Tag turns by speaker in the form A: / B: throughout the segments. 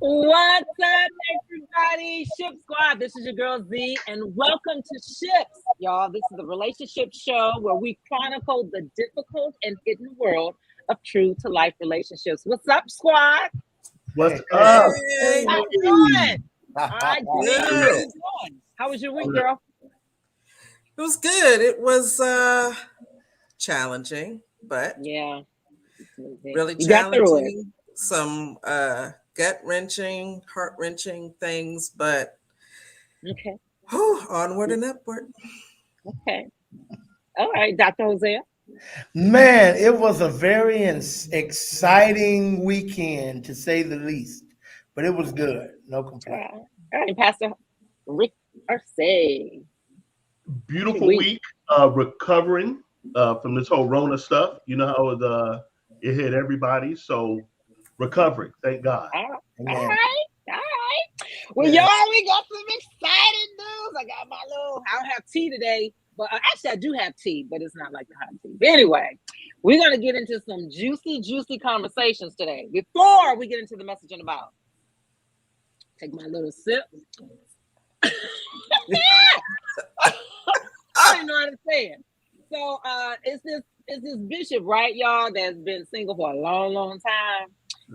A: What's up, everybody? Ship Squad. This is your girl Z, and welcome to Ships, y'all. This is the relationship show where we chronicle the difficult and hidden world of true to life relationships. What's up, squad?
B: What's up?
A: Hey, how you doing? All right, good. How you doing? How was your week, girl?
C: It was good. It was challenging, but
A: yeah,
C: really
A: you got through it.
C: Some gut-wrenching, heart-wrenching things, but
A: okay,
C: onward and upward.
A: Okay, all right, Dr. Hosea.
B: Man, it was a very exciting weekend to say the least, but it was good. No complaint.
A: All right, Pastor Rick Arcee.
D: Beautiful week, recovering from this whole Rona stuff. You know how it hit everybody, so recovering. Thank God.
A: All right. Well, y'all, we got some exciting news. I don't have tea today, but actually I do have tea, but it's not like the hot tea. But anyway, we're going to get into some juicy conversations today. Before we get into the message in about, take my little sip. I don't know how to say it. So it's this bishop, right, y'all, that's been single for a long time.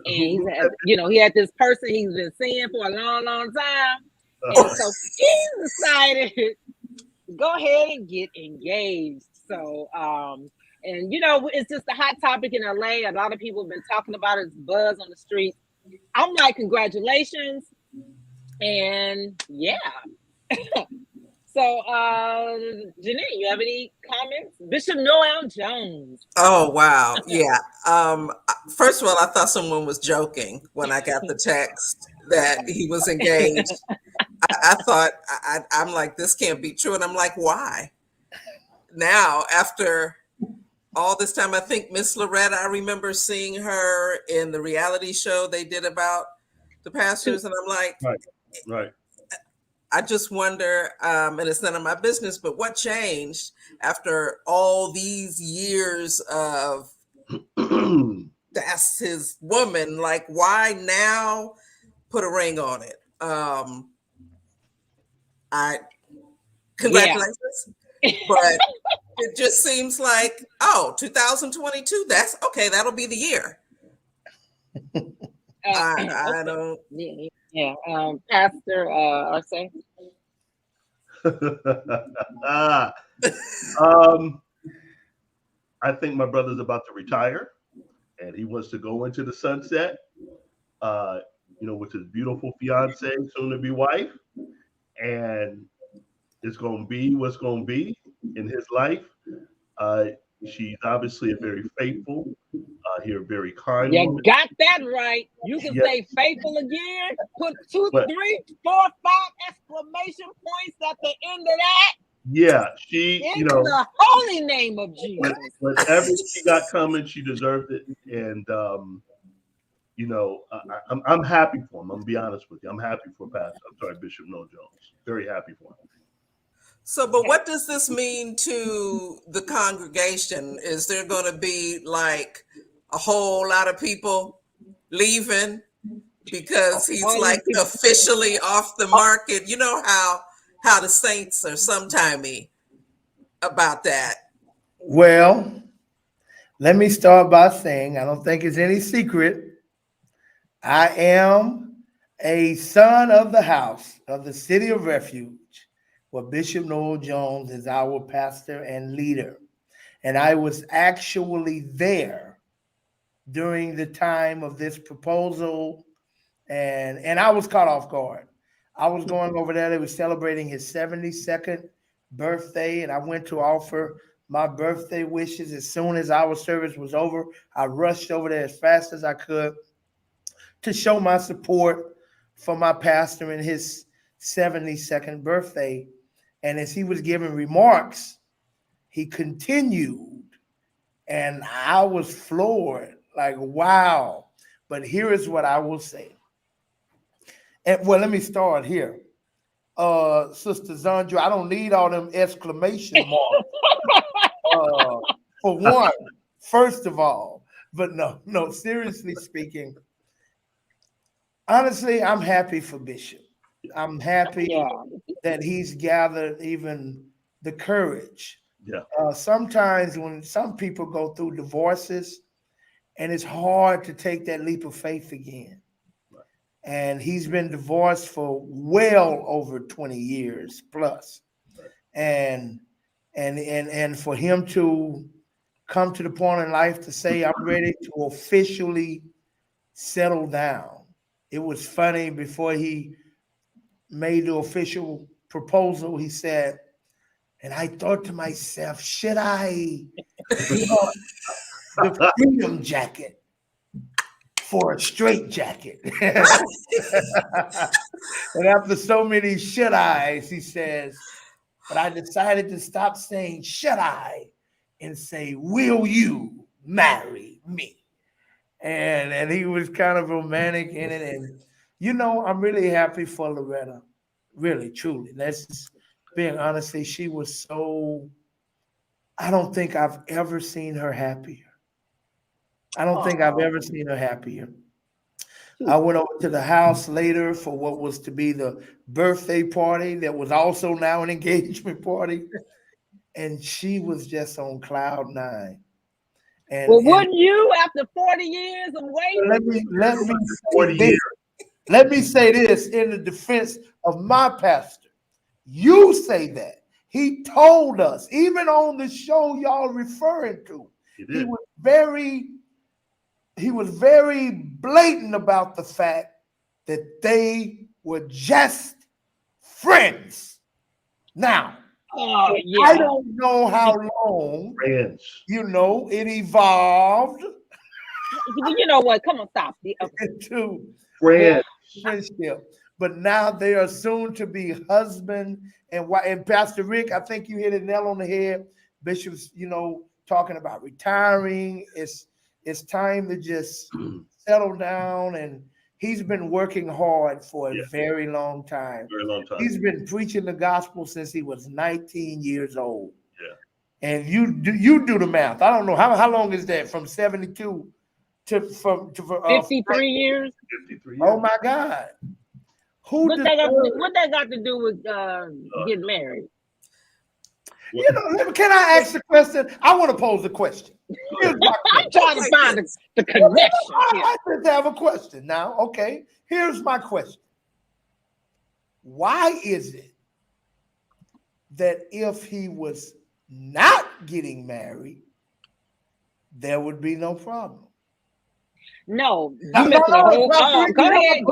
A: And he had this person he's been seeing for a long time. And so he decided to go ahead and get engaged. So and it's just a hot topic in LA. A lot of people have been talking about it. It's buzz on the streets. I'm like, congratulations. And yeah. So, Janine, you have any comments? Bishop Noel Jones.
C: Oh, wow. Yeah. First of all, I thought someone was joking when I got the text that he was engaged. I thought, I'm like, this can't be true. And I'm like, why? Now, after all this time, I think Miss Loretta, I remember seeing her in the reality show they did about the pastors. And I'm like,
D: right.
C: I just wonder, and it's none of my business, but what changed after all these years of that's his woman? Like, why now put a ring on it? Congratulations. Yeah. But it just seems like, 2022, that's okay, that'll be the year. I don't.
A: Yeah, Pastor Arcee.
D: I think my brother's about to retire, and he wants to go into the sunset. With his beautiful fiance, soon-to-be wife, and it's going to be what's going to be in his life. She's obviously a very faithful, very kind
A: You
D: woman.
A: got that right. You can say faithful again. Put 2, 3, 4, 5 exclamation points at the end of that.
D: Yeah, she,
A: in the holy name of Jesus.
D: Whatever she got coming, she deserved it. And, I'm happy for him. I'm going to be honest with you. I'm happy for Bishop Noel Jones. Very happy for him.
C: So, but what does this mean to the congregation? Is there going to be like a whole lot of people leaving because he's like officially off the market? You know how the saints are sometimey about that.
B: Well, let me start by saying I don't think it's any secret. I am a son of the house of the City of Refuge, where Bishop Noel Jones is our pastor and leader. And I was actually there during the time of this proposal, and I was caught off guard. I was going over there. They were celebrating his 72nd birthday, and I went to offer my birthday wishes. As soon as our service was over, I rushed over there as fast as I could to show my support for my pastor in his 72nd birthday. And as he was giving remarks, he continued, and I was floored, like, wow. But here is what I will say. And well, let me start here. Sister Zondra, I don't need all them exclamation marks. For one, first of all, but no, seriously speaking, honestly, I'm happy for Bishop. I'm happy
A: Yeah.
B: that he's gathered even the courage.
D: Yeah.
B: Sometimes when some people go through divorces, and it's hard to take that leap of faith again.
D: Right.
B: And he's been divorced for well over 20 years plus.
D: Right.
B: And for him to come to the point in life to say, I'm ready to officially settle down. It was funny before he made the official proposal, he said, and I thought to myself, should I give up the freedom jacket for a straight jacket? And after so many should I's, he says, but I decided to stop saying should I and say, will you marry me? And he was kind of romantic in it. And I'm really happy for Loretta. Really, truly. That's just being honestly, she was so, I don't think I've ever seen her happier. I don't think I've ever seen her happier. I went over to the house later for what was to be the birthday party that was also now an engagement party. And she was just on cloud nine.
A: Well, wouldn't you after 40 years of waiting?
B: Let me say this in the defense of my pastor. You say that. He told us, even on the show y'all referring to, he was very blatant about the fact that they were just friends. Now, I don't know how long it evolved.
A: You know what? Come on, stop.
B: To friendship. But now they are soon to be husband and wife. And Pastor Rick, I think you hit a nail on the head. Bishop's, talking about retiring. It's time to just settle down. And he's been working hard for a very long time.
D: Very long time.
B: He's been preaching the gospel since he was 19 years old.
D: Yeah.
B: And you do the math. I don't know how long is that from 72 to
A: 53 years.
D: 53 years.
B: Oh my God.
A: What that got to do with getting married?
B: Can I ask the question? I want to pose a question.
A: I'm trying to find the connection.
B: I just have a question now. Okay, here's my question. Why is it that if he was not getting married, there would be no problem?
A: No, you missing the whole. Go ahead.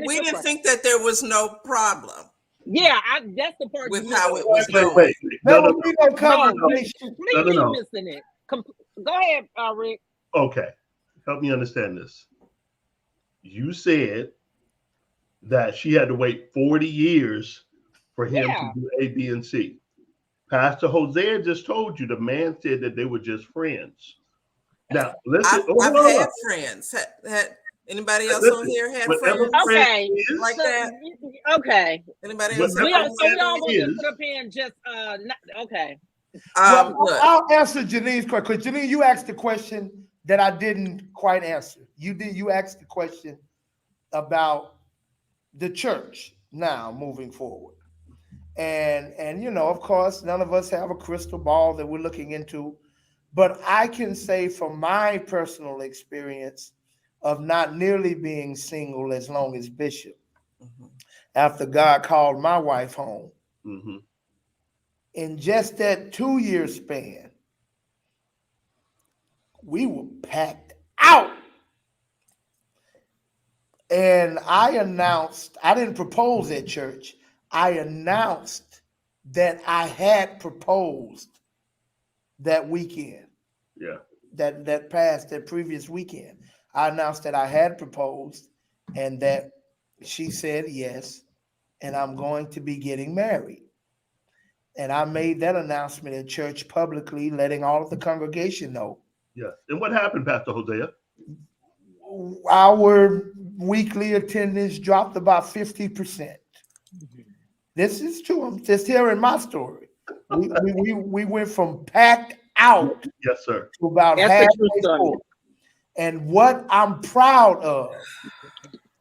C: We didn't think that there was no problem.
A: Yeah, that's the part
C: with how it was
D: going.
C: Wait.
B: No.
A: Completely missing it. Go ahead, Rick.
D: Okay, help me understand this. You said that she had to wait 40 years for him to do A, B, and C. Pastor Hosea just told you the man said that they were just friends. Now, listen.
C: I've had friends. Anybody else on here had friends?
A: Okay,
C: like that.
A: Okay.
C: Anybody else?
A: We all going to put up here and just okay.
B: I'll answer Janine's question. Because Janine, you asked the question that I didn't quite answer. You asked the question about the church now moving forward. And of course, none of us have a crystal ball that we're looking into. But I can say from my personal experience of not nearly being single as long as Bishop, after God called my wife home, in just that 2-year span, we were packed out. And I didn't propose at church. I announced that I had proposed that weekend.
D: Yeah.
B: That previous weekend. I announced that I had proposed and that she said yes, and I'm going to be getting married. And I made that announcement at church publicly, letting all of the congregation know.
D: Yes. And what happened, Pastor Hosea?
B: Our weekly attendance dropped about 50%. This is true. I'm just hearing my story. We went from packed out,
D: yes, sir,
B: to about halfway full. And what I'm proud of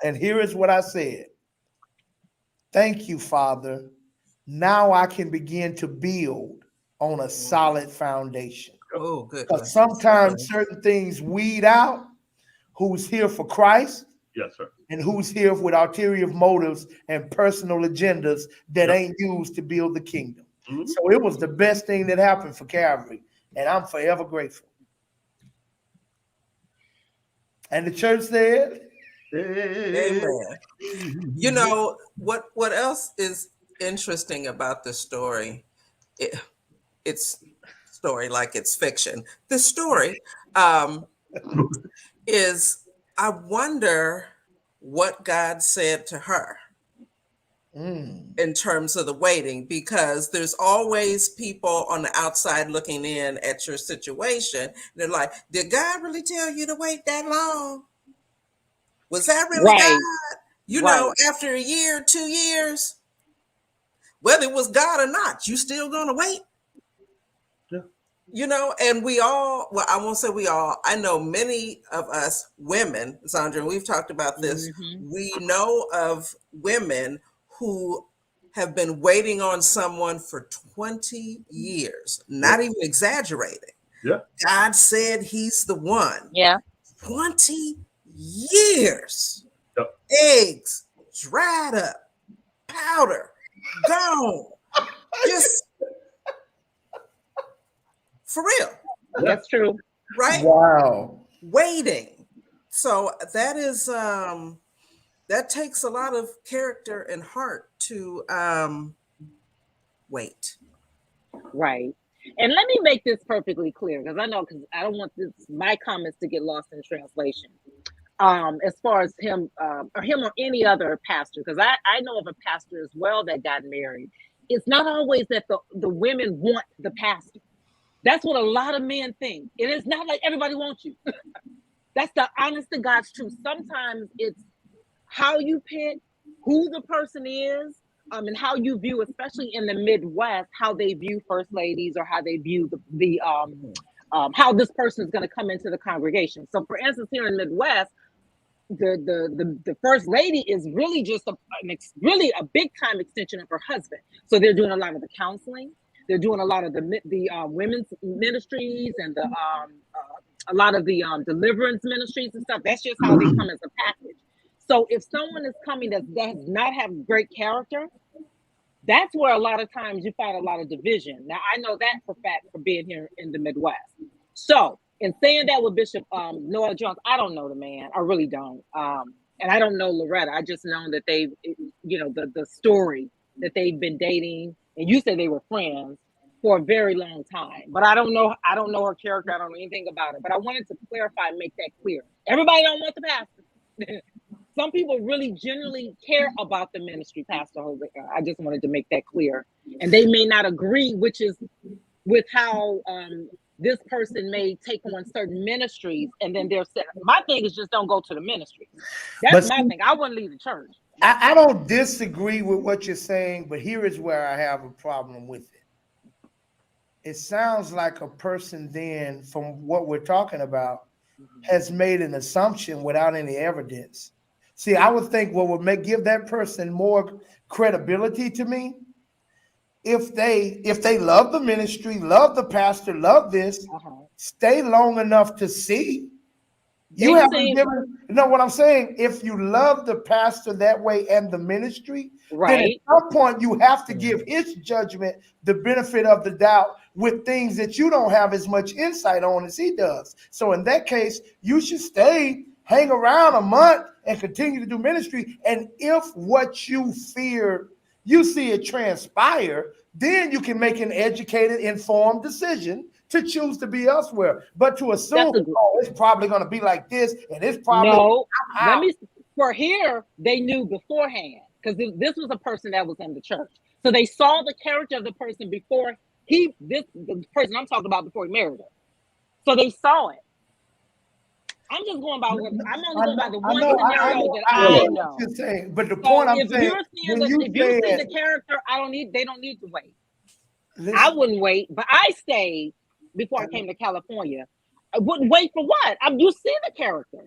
B: And here is what I said. Thank you, Father. Now I can begin to build on a solid foundation.
C: Oh, good.
B: Because sometimes certain things weed out who's here for Christ.
D: Yes, sir.
B: And who's here with ulterior motives and personal agendas that ain't used to build the kingdom. Mm-hmm. So it was the best thing that happened for Calvary, and I'm forever grateful. And the church said,
C: Amen. You know, what else is interesting about this story? It's story like it's fiction. The story is, I wonder what God said to her in terms of the waiting, because there's always people on the outside looking in at your situation. They're like, did God really tell you to wait that long? Was that really God? You know, after a year, 2 years, whether it was God or not, you still gonna wait? Yeah. You know, and we all, well, I won't say we all, I know many of us women, Zondra, and we've talked about this, we know of women who have been waiting on someone for 20 years, not even exaggerating.
D: Yeah.
C: God said he's the one.
A: Yeah.
C: 20 years.
D: Yep.
C: Eggs dried up, powder gone. Just for real.
A: That's true.
C: Right?
B: Wow.
C: Waiting. So that is that takes a lot of character and heart to wait.
A: Right. And let me make this perfectly clear, because I don't want my comments to get lost in translation. As far as him or any other pastor, because I know of a pastor as well that got married. It's not always that the women want the pastor. That's what a lot of men think. It is not like everybody wants you. That's the honest to God's truth. Sometimes it's how you pick, who the person is, and how you view, especially in the Midwest, how they view first ladies, or how they view the how this person is going to come into the congregation. So, for instance, here in the Midwest, the first lady is really just really a big time extension of her husband. So they're doing a lot of the counseling. They're doing a lot of the women's ministries and a lot of the deliverance ministries and stuff. That's just how they come as a package. So if someone is coming that does not have great character, that's where a lot of times you find a lot of division. Now, I know that for fact for being here in the Midwest. So in saying that with Bishop Noel Jones, I don't know the man. I really don't. And I don't know Loretta. I just know that they, the story that they've been dating, and you said they were friends for a very long time. But I don't know her character. I don't know anything about her. But I wanted to clarify and make that clear. Everybody don't want the pastor. Some people really genuinely care about the ministry, Pastor Jose. I just wanted to make that clear. And they may not agree, with how this person may take on certain ministries, and then they're set. My thing is just don't go to the ministry. That's my thing. I wouldn't leave the church.
B: I don't disagree with what you're saying, but here is where I have a problem with it. It sounds like a person then, from what we're talking about, has made an assumption without any evidence. See, I would think what would give that person more credibility to me, if they love the ministry, love the pastor, love this, stay long enough to see. You haven't given, what I'm saying? If you love the pastor that way and the ministry, then at some point you have to give his judgment the benefit of the doubt with things that you don't have as much insight on as he does. So in that case, you should hang around a month and continue to do ministry. And if what you fear, you see it transpire, then you can make an educated, informed decision to choose to be elsewhere. But to assume, it's probably going to be like this, and it's probably
A: for here, they knew beforehand, because this was a person that was in the church. So they saw the character of the person before the person I'm talking about before he married her. So they saw it. I'm just going by what I'm only going by the one scenario that I know.
B: But the point I'm saying,
A: if you see the character, they don't need to wait. Listen, I wouldn't wait, but I stayed before I came to California. I wouldn't wait for what? You see the character.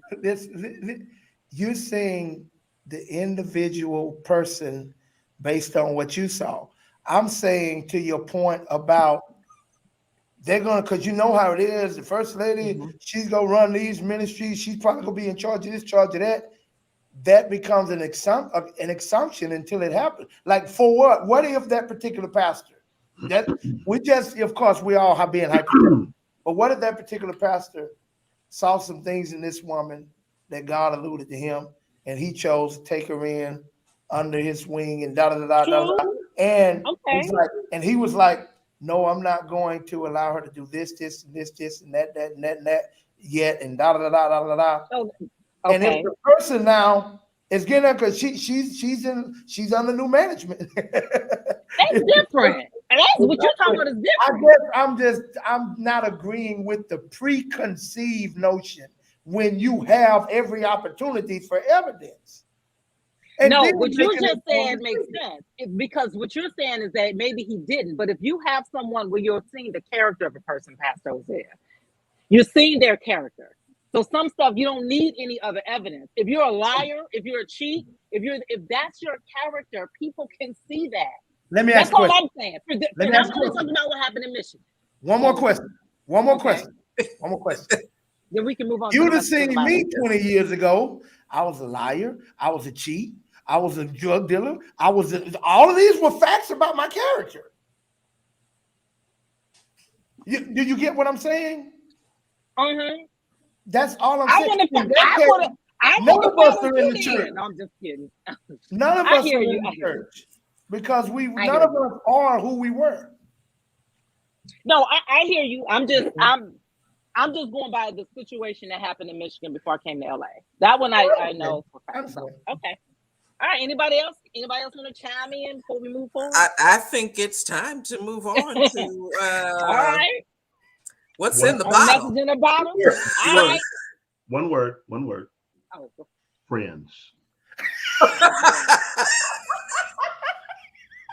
B: You're saying the individual person based on what you saw. I'm saying to your point about they're gonna, because you know how it is. The first lady, she's gonna run these ministries. She's probably gonna be in charge of this, charge of that. That becomes an assumption until it happens. Like for what? What if that particular pastor? That we just, of course, we all have been hypothetical. But what if that particular pastor saw some things in this woman that God alluded to him, and he chose to take her in under his wing and da da da da da. And he was like, no, I'm not going to allow her to do this, this, and this, and that, and that yet, and da da da da da da. Okay. And if the person now is getting her because she's under new management.
A: That's different. And that's what you're talking about is
B: different. I'm not agreeing with the preconceived notion when you have every opportunity for evidence.
A: And no, what you just said makes sense. Because what you're saying is that maybe he didn't. But if you have someone where you're seeing the character of a person, Pastor Hosea, you're seeing their character. So some stuff you don't need any other evidence. If you're a liar, if you're a cheat, if that's your character, people can see that.
B: Let me ask you.
A: That's all I'm saying. I'm only talking about what happened in Michigan.
B: One more question.
A: Then we can move on.
B: You'd have seen me 20 years ago. I was a liar. I was a cheat. I was a drug dealer. All of these were facts about my character. Do you get what I'm saying?
A: Mm-hmm.
B: That's all I'm saying. None of us are in the church.
A: No, I'm just kidding.
B: None of us are in the church because none of us are who we were.
A: No, I hear you. I'm just going by the situation that happened in Michigan before I came to LA. That one I know for fact. So, okay. All right. Anybody else? Anybody else want to chime in before we move forward?
C: I think it's time to move on to
A: all right.
C: What's in the bottle?
A: Nothing's in the bottle. All right.
D: One word.
A: Oh.
D: Friends. That's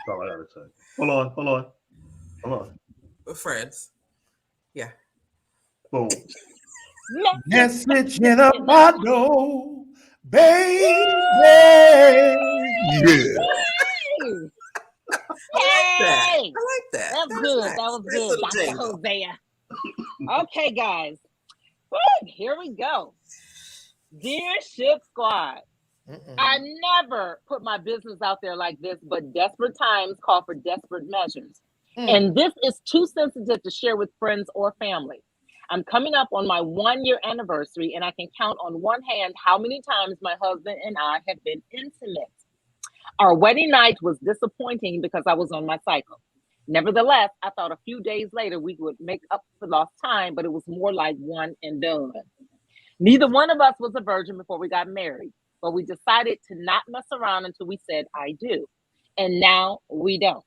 D: all I gotta say. Hold on.
C: We're friends. Yeah.
D: Boom.
B: Message in a bottle, baby. Yeah.
A: I
C: like that.
A: That was good. Nice. That was good. Dr. Hosea. Okay, guys. Woo, here we go. Dear Ship Squad, I never put my business out there like this, but desperate times call for desperate measures. And this is too sensitive to share with friends or family. I'm coming up on my 1-year anniversary, and I can count on one hand how many times my husband and I have been intimate. Our wedding night was disappointing because I was on my cycle. Nevertheless, I thought a few days later we would make up for lost time, but it was more like one and done. Neither one of us was a virgin before we got married, but we decided to not mess around until we said, I do. And now we don't.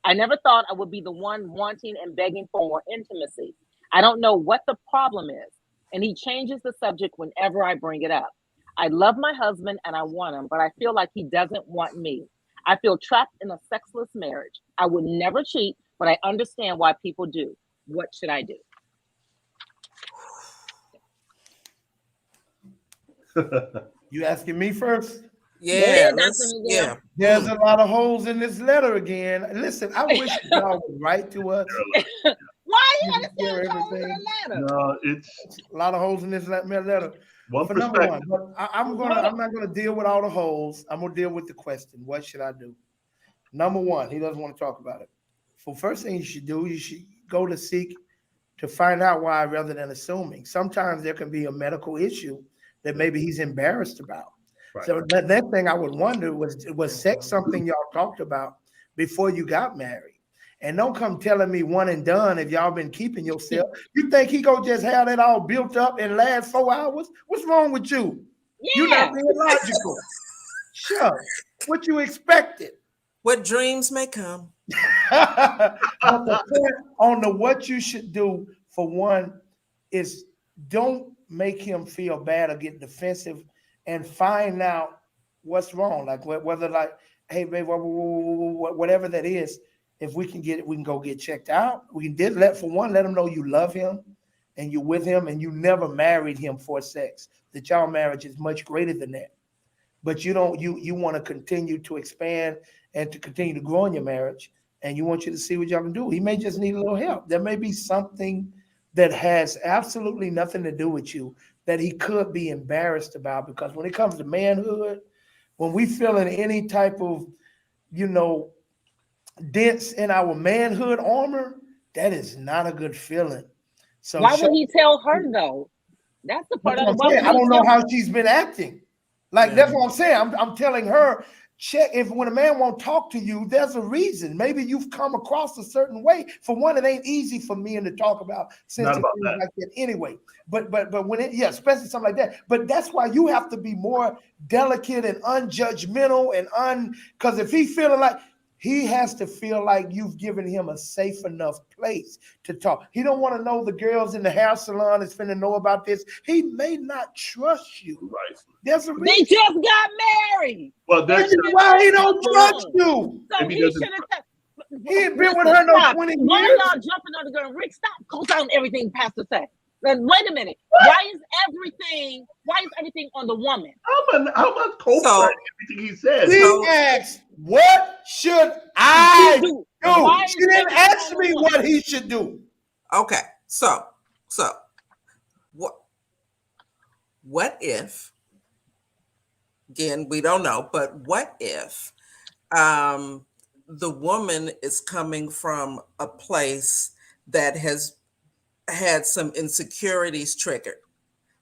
A: I never thought I would be the one wanting and begging for more intimacy. I don't know what the problem is, and he changes the subject whenever I bring it up. I love my husband and I want him, but I feel like he doesn't want me. I feel trapped in a sexless marriage. I would never cheat, but I understand why people do. What should I do?
B: You asking me first?
C: Yeah.
B: There's a lot of holes in this letter again. Listen, I wish y'all would write to us.
A: Why you gotta say holes in the letter?
D: No, it's
B: a lot of holes in this letter.
D: One
B: for number one, but I'm not gonna deal with all the holes. I'm gonna deal with the question. What should I do? Number one, he doesn't want to talk about it. So first thing you should do, you should go to seek to find out why rather than assuming. Sometimes there can be a medical issue that maybe he's embarrassed about. Right. So the next thing I would wonder was sex something y'all talked about before you got married? And don't come telling me one and done if y'all been keeping yourself. You think he gonna just have that all built up and last 4 hours? What's wrong with you? Yeah. You're not being logical. Sure. What you expected?
C: What dreams may come.
B: On the what you should do for one is don't make him feel bad or get defensive, and find out what's wrong. Like whether like, hey babe, whatever that is. If we can get it, we can go get checked out. We can let him know you love him and you're with him and you never married him for sex. That y'all marriage is much greater than that. but you don't. You want to continue to expand and to continue to grow in your marriage, and you want you to see what y'all can do. He may just need a little help. There may be something that has absolutely nothing to do with you that he could be embarrassed about, because when it comes to manhood, when we feel in any type of, dents in our manhood armor, that is not a good feeling. So
A: why would he tell her though? That's the part of the
B: I don't know how she's been acting. Like,
C: Yeah.
B: that's what I'm saying. I'm telling her, check if when a man won't talk to you, there's a reason. Maybe you've come across a certain way. For one, it ain't easy for men to talk about sensitive things like that anyway. But when especially something like that. But that's why you have to be more delicate and unjudgmental because if he feeling like, he has to feel like you've given him a safe enough place to talk. He don't want to know the girls in the hair salon is finna know about this. He may not trust you.
D: Right.
B: There's a reason.
A: They just got married.
D: Well, that's
B: why he don't trust you.
A: So he should have.
B: He ain't been with her no 20 years.
A: Why y'all jumping on the girl? Rick, stop. Go down everything Pastor say. Wait a minute. Why is everything on the woman?
D: I'm a co-signing everything he says.
B: He asked, what should I do? She didn't ask me what he should do.
C: Okay, so what if, again, we don't know, but what if the woman is coming from a place that has had some insecurities triggered?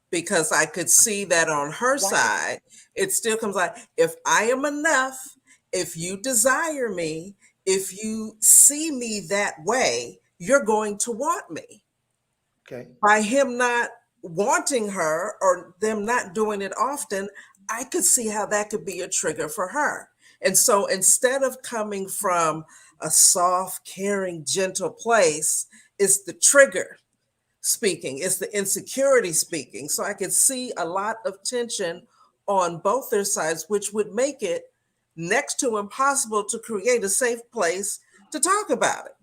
C: Because I could see that on her side, it still comes like, if I am enough, if you desire me, if you see me that way, you're going to want me.
B: Okay.
C: By him not wanting her or them not doing it often, I could see how that could be a trigger for her. And so instead of coming from a soft, caring, gentle place, it's the trigger speaking, it's the insecurity speaking. So I could see a lot of tension on both their sides, which would make it next to impossible to create a safe place to talk about it.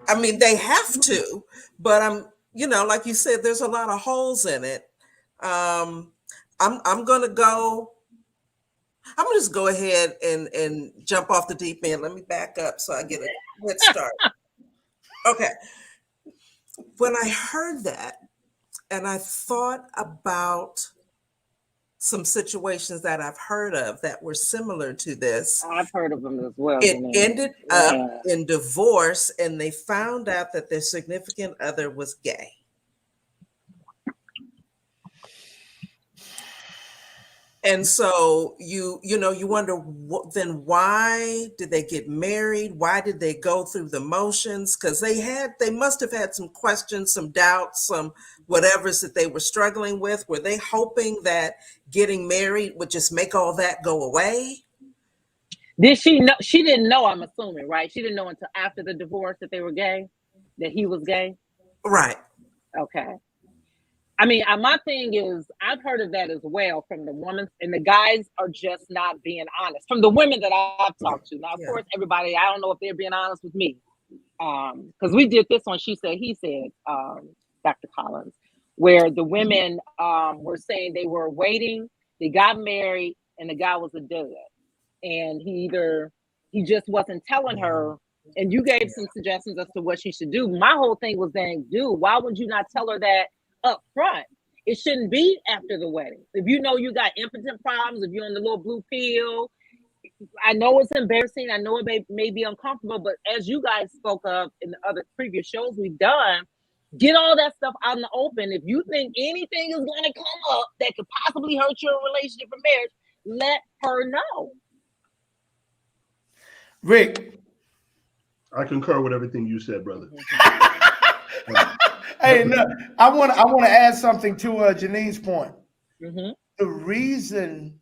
C: I mean, they have to, but like you said, there's a lot of holes in it. I'm gonna just go ahead and jump off the deep end. Let me back up so I get a head start. Okay. When I heard that and I thought about some situations that I've heard of that were similar to this.
A: I've heard of them as well.
C: It ended up in divorce, and they found out that their significant other was gay. And so you wonder, then why did they get married? Why did they go through the motions? Because they must have had some questions, some doubts, some whatever's that they were struggling with. Were they hoping that getting married would just make all that go away?
A: Did she know? She didn't know, I'm assuming, right? She didn't know until after the divorce that they were gay, that he was gay?
C: Right.
A: Okay. I mean, my thing is, I've heard of that as well from the women, and the guys are just not being honest. From the women that I've talked to. Now, of course, everybody, I don't know if they're being honest with me. Because we did this on She Said, He Said, Dr. Collins, where the women were saying they were waiting, they got married, and the guy was a dud. And he just wasn't telling her, and you gave some suggestions as to what she should do. My whole thing was saying, dude, why would you not tell her that up front? It shouldn't be after the wedding. If you know you got impotent problems, if you're on the little blue pill, I know it's embarrassing. I know it may be uncomfortable, but as you guys spoke of in the other previous shows we've done, get all that stuff out in the open. If you think anything is going to come up that could possibly hurt your relationship or marriage, let her know.
B: Rick.
D: I concur with everything you said, brother.
B: Hey, no, I want to add something to Janine's point.
A: Mm-hmm.
B: The reason,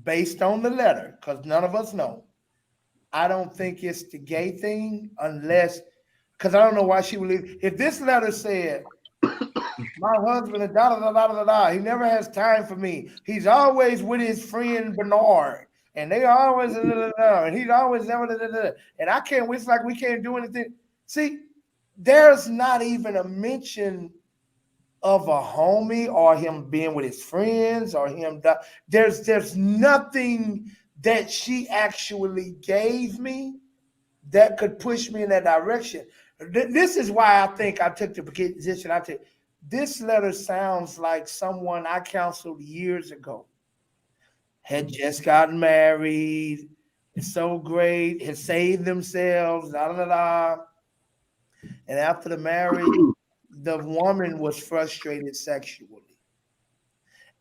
B: based on the letter, because none of us know, I don't think it's the gay thing, unless, because I don't know why she would leave. If this letter said, my husband is da-da-da-da-da-da, he never has time for me. He's always with his friend Bernard, and they always, and he's always, and I can't, it's like we can't do anything. See, there's not even a mention of a homie or him being with his friends or him. There's nothing that she actually gave me that could push me in that direction. This is why I think I took the position I took. This letter sounds like someone I counseled years ago. Had just gotten married, it's so great, had saved themselves, da da da. And after the marriage, the woman was frustrated sexually.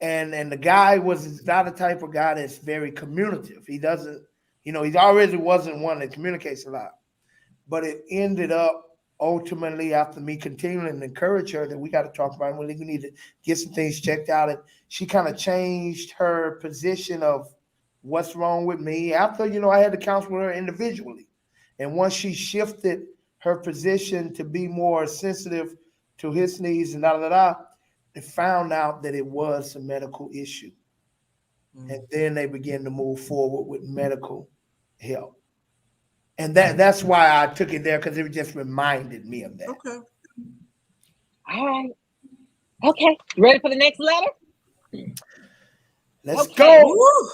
B: And the guy was not the type of guy that's very communicative. He doesn't, he already wasn't one that communicates a lot. But it ended up ultimately after me continuing to encourage her that we got to talk about it. We need to get some things checked out. And she kind of changed her position of what's wrong with me after, I had to counsel her individually. And once she shifted her position to be more sensitive to his needs and da da da, they found out that it was a medical issue. And then they began to move forward with medical help. And that's why I took it there, because it just reminded me of that.
C: Okay.
A: All right. Okay. Ready for the next letter?
B: Let's go.
C: Woo.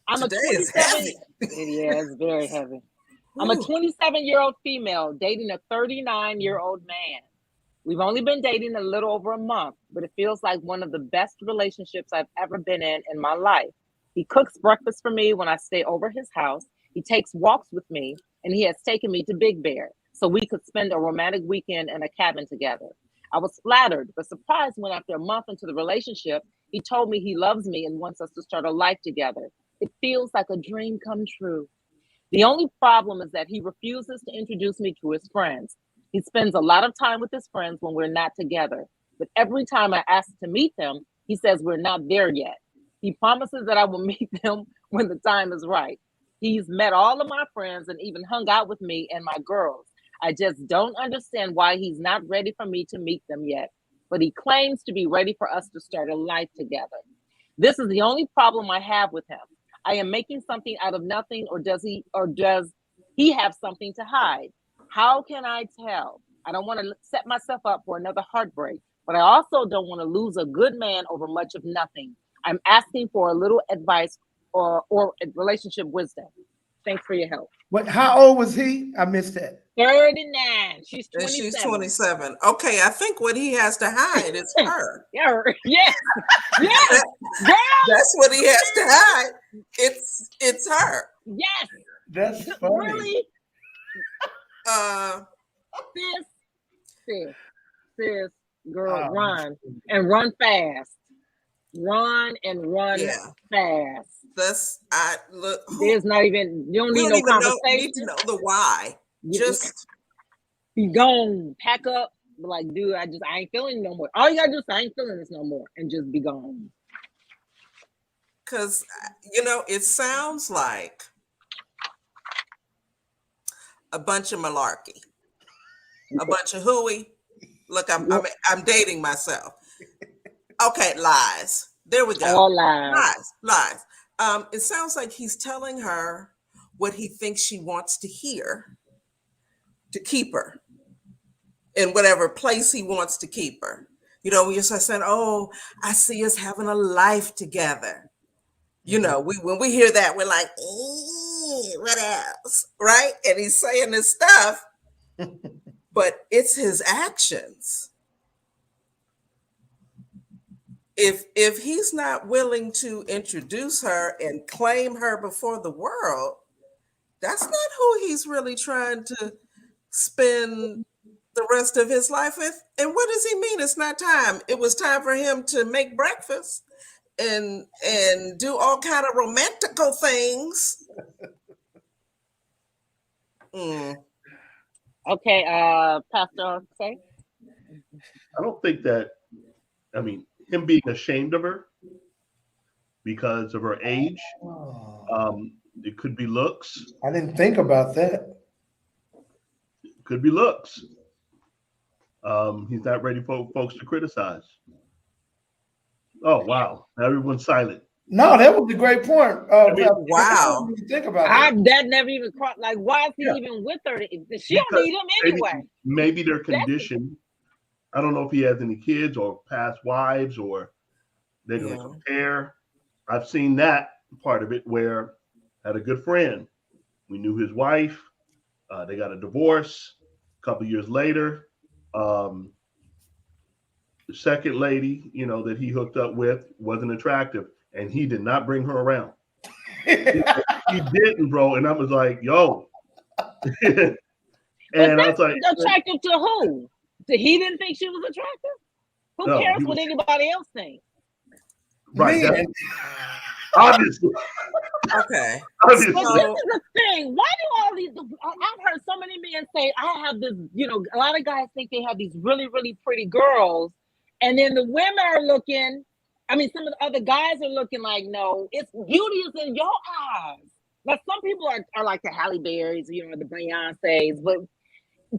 A: I'm
C: Today
A: a 27.
C: is heavy.
A: Yeah, it's very heavy. I'm a 27-year-old female dating a 39-year-old man. We've only been dating a little over a month, but it feels like one of the best relationships I've ever been in my life. He cooks breakfast for me when I stay over his house. He takes walks with me, and he has taken me to Big Bear so we could spend a romantic weekend in a cabin together. I was flattered, but surprised when after a month into the relationship, he told me he loves me and wants us to start a life together. It feels like a dream come true. The only problem is that he refuses to introduce me to his friends. He spends a lot of time with his friends when we're not together. But every time I ask to meet them, he says we're not there yet. He promises that I will meet them when the time is right. He's met all of my friends and even hung out with me and my girls. I just don't understand why he's not ready for me to meet them yet. But he claims to be ready for us to start a life together. This is the only problem I have with him. I am making something out of nothing, or does he have something to hide? How can I tell? I don't want to set myself up for another heartbreak, but I also don't want to lose a good man over much of nothing. I'm asking for a little advice or relationship wisdom. Thanks for your help.
B: What? How old was he? I missed that.
A: 39. She's 27.
C: And she's 27. Okay, I think what he has to hide is her.
A: Yeah, yes. Yes.
C: That's what he has to hide. It's her.
A: Yes.
B: That's funny.
A: Really? Sis, girl, run and run fast. Run and run fast.
C: There's
A: not even, you don't need no conversation.
C: Need to know the why. Just
A: be gone. Pack up. Like, dude, I ain't feeling it no more. All you gotta do is I ain't feeling this no more, and just be gone.
C: Because it sounds like a bunch of malarkey, a bunch of hooey. Look, I'm dating myself. Okay, lies. There we go.
A: All lies.
C: Lies. It sounds like he's telling her what he thinks she wants to hear to keep her in whatever place he wants to keep her. When you're saying, "Oh, I see us having a life together." When we hear that, we're like, "What else?" Right? And he's saying this stuff, but it's his actions. If he's not willing to introduce her and claim her before the world, that's not who he's really trying to spend the rest of his life with. And what does he mean? It's not time. It was time for him to make breakfast and do all kind of romantical things.
A: Okay, Pastor, say.
D: I don't think that. Him being ashamed of her because of her age. It could be looks.
B: I didn't think about that.
D: It could be looks. He's not ready for folks to criticize. Oh, wow. Everyone's silent.
B: No, that was a great point.
C: Wow.
B: Think about that.
A: That never even crossed. Like, why is he even with her? She don't need him anyway.
D: Maybe they're conditioned I don't know if he has any kids or past wives or they're going to
C: Yeah.
D: compare. I've seen that part of it where I had a good friend. We knew his wife. They got a divorce. A couple years later, the second lady, that he hooked up with wasn't attractive, and he did not bring her around. He didn't, bro. And I was like, yo. And I was like,
A: attractive to who? He didn't think she was attractive? Who cares what anybody else thinks?
D: Right. Obviously.
C: Okay.
D: Obviously.
A: But this is the thing. Why do all these? I've heard so many men say, I have this, a lot of guys think they have these really, really pretty girls. And then the women are looking, some of the other guys are looking like, no, it's beauty is in your eyes. Now, some people are like the Halle Berrys, the Beyonces, but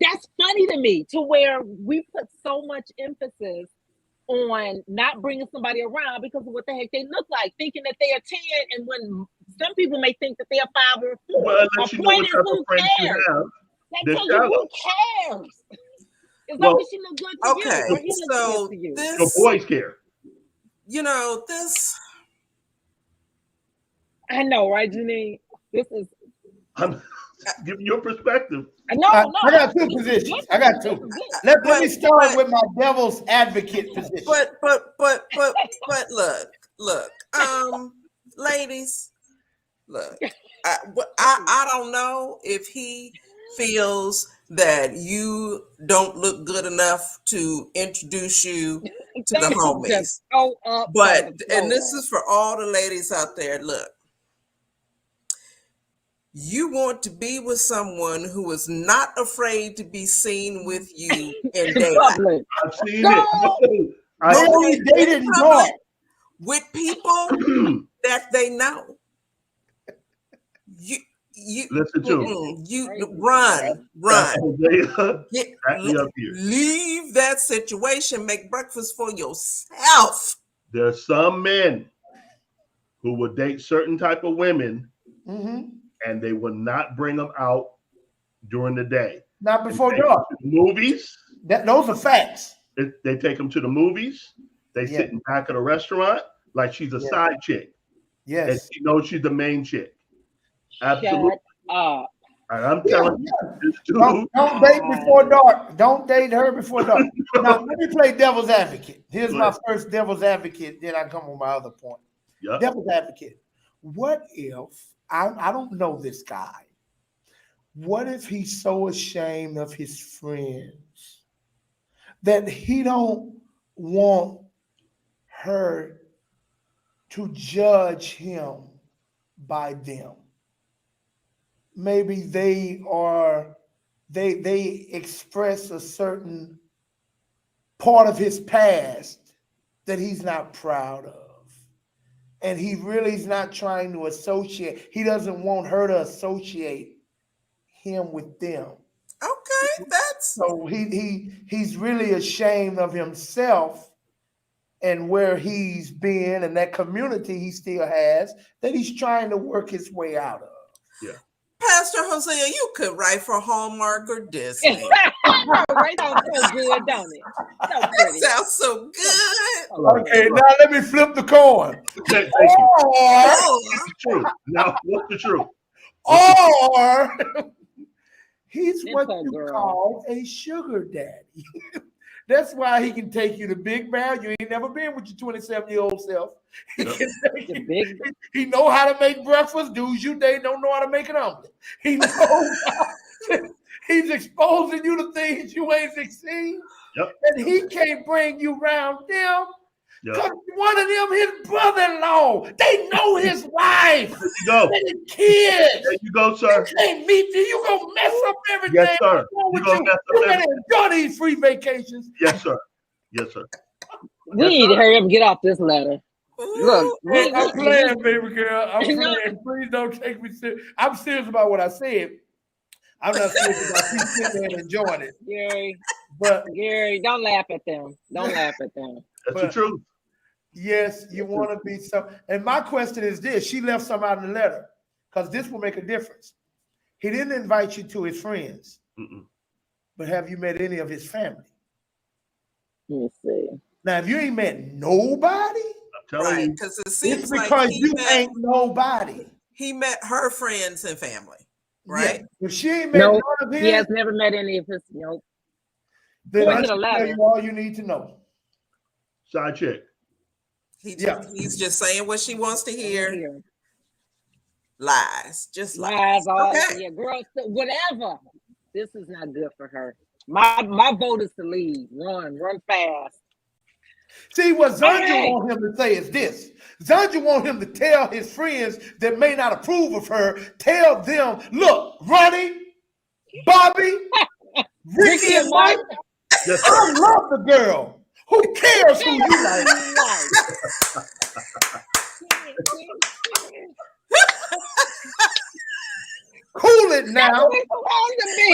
A: that's funny to me, to where we put so much emphasis on not bringing somebody around because of what the heck they look like, thinking that they are 10, and when some people may think that they are 5 or 4.
D: Well, unless you know what type of friends you have.
A: That tells you who cares. As long as she look good to you, or he looks good to you.
D: The boys care.
C: This.
A: I know, right, Janine? This is.
D: I'm giving your perspective.
A: No,
B: I got two positions. I got two. Let me start with my devil's advocate position.
C: But look, ladies, look, I don't know if he feels that you don't look good enough to introduce you to the homies. And this is for all the ladies out there. Look, you want to be with someone who is not afraid to be seen with you in daylight.
D: I've seen it.
B: They didn't talk
C: with people that they know. You
D: listen to
C: you run. Get me up here. Leave that situation. Make breakfast for yourself.
D: There are some men who will date certain type of women. And they will not bring them out during the day.
B: Not before dark.
D: Movies.
B: Those are facts.
D: They take them to the movies. They sit in back of the restaurant like she's a side chick.
B: Yes.
D: And she knows she's the main chick. Absolutely.
A: Shut up.
D: And I'm telling you, this dude.
B: Don't date before dark. Don't date her before dark. Now, let me play devil's advocate. Here's my first devil's advocate. Then I come on my other point.
D: Yep.
B: Devil's advocate. What if, I don't know this guy. What if he's so ashamed of his friends that he don't want her to judge him by them? Maybe they express a certain part of his past that he's not proud of. And he really is not trying to associate. He doesn't want her to associate him with them.
C: Okay, that's
B: so he's really ashamed of himself and where he's been and that community he still has that he's trying to work his way out of.
D: Yeah.
C: Pastor Hosea, you could write for Hallmark or Disney.
A: Right? That sounds good, don't it?
C: That sounds so good.
B: Okay, now let me flip the coin.
D: What's the truth? Now, what's the truth?
B: Or he's what you call a sugar daddy. That's why he can take you to Big Bear. You ain't never been with your 27-year-old self. He know how to make breakfast. Dudes you date don't know how to make an omelet. He knows he's exposing you to things you ain't seen.
D: Yep.
B: And he can't bring you around them.
D: Yep.
B: Because one of them, his brother-in-law, they know his wife.
D: There you go.
B: And his kids.
D: There you go, sir.
B: You can't meet you. You gonna mess up everything.
D: Yes, sir. You gonna mess up everything.
B: Enjoy these free vacations.
D: Yes, sir. Yes, sir.
A: We need to hurry up and get off this letter. Look,
B: I'm playing, baby girl. I'm playing. Please don't take me serious. I'm serious about what I said. I'm not serious about you sitting there and enjoying it.
A: Gary, don't laugh at them. Don't laugh at them.
D: That's the truth.
B: Yes, you want to be some. And my question is this: she left some out in the letter because this will make a difference. He didn't invite you to his friends, but have you met any of his family?
A: Let me see.
B: Now, if you ain't met nobody,
D: I'm telling
C: Right,
D: you.
C: because it
B: it's
C: seems like
B: because you ain't nobody.
C: he met her friends and family, right?
B: Yeah. If she ain't met
A: No,
B: none of
A: he has
B: his,
A: never met any of his. Nope.
B: then
A: According
B: I
A: to the
B: can tell
A: letter.
B: you all you need to know.
D: Side chick.
C: He's just saying what she wants to hear.
A: Here.
C: Lies, just
A: Lies, all
C: Okay.
A: yeah, girls, whatever. This is not good for her. My vote is to leave. Run fast.
B: See, what Zondra
A: Hey!
B: want him to say is this. Zondra want him to tell his friends that may not approve of her, tell them, look, Ronnie, Bobby, Ricky, and Mike,
D: Yes,
B: I
D: sir.
B: love the girl. Who cares who you like? Cool it now.
A: That's what it's supposed to be.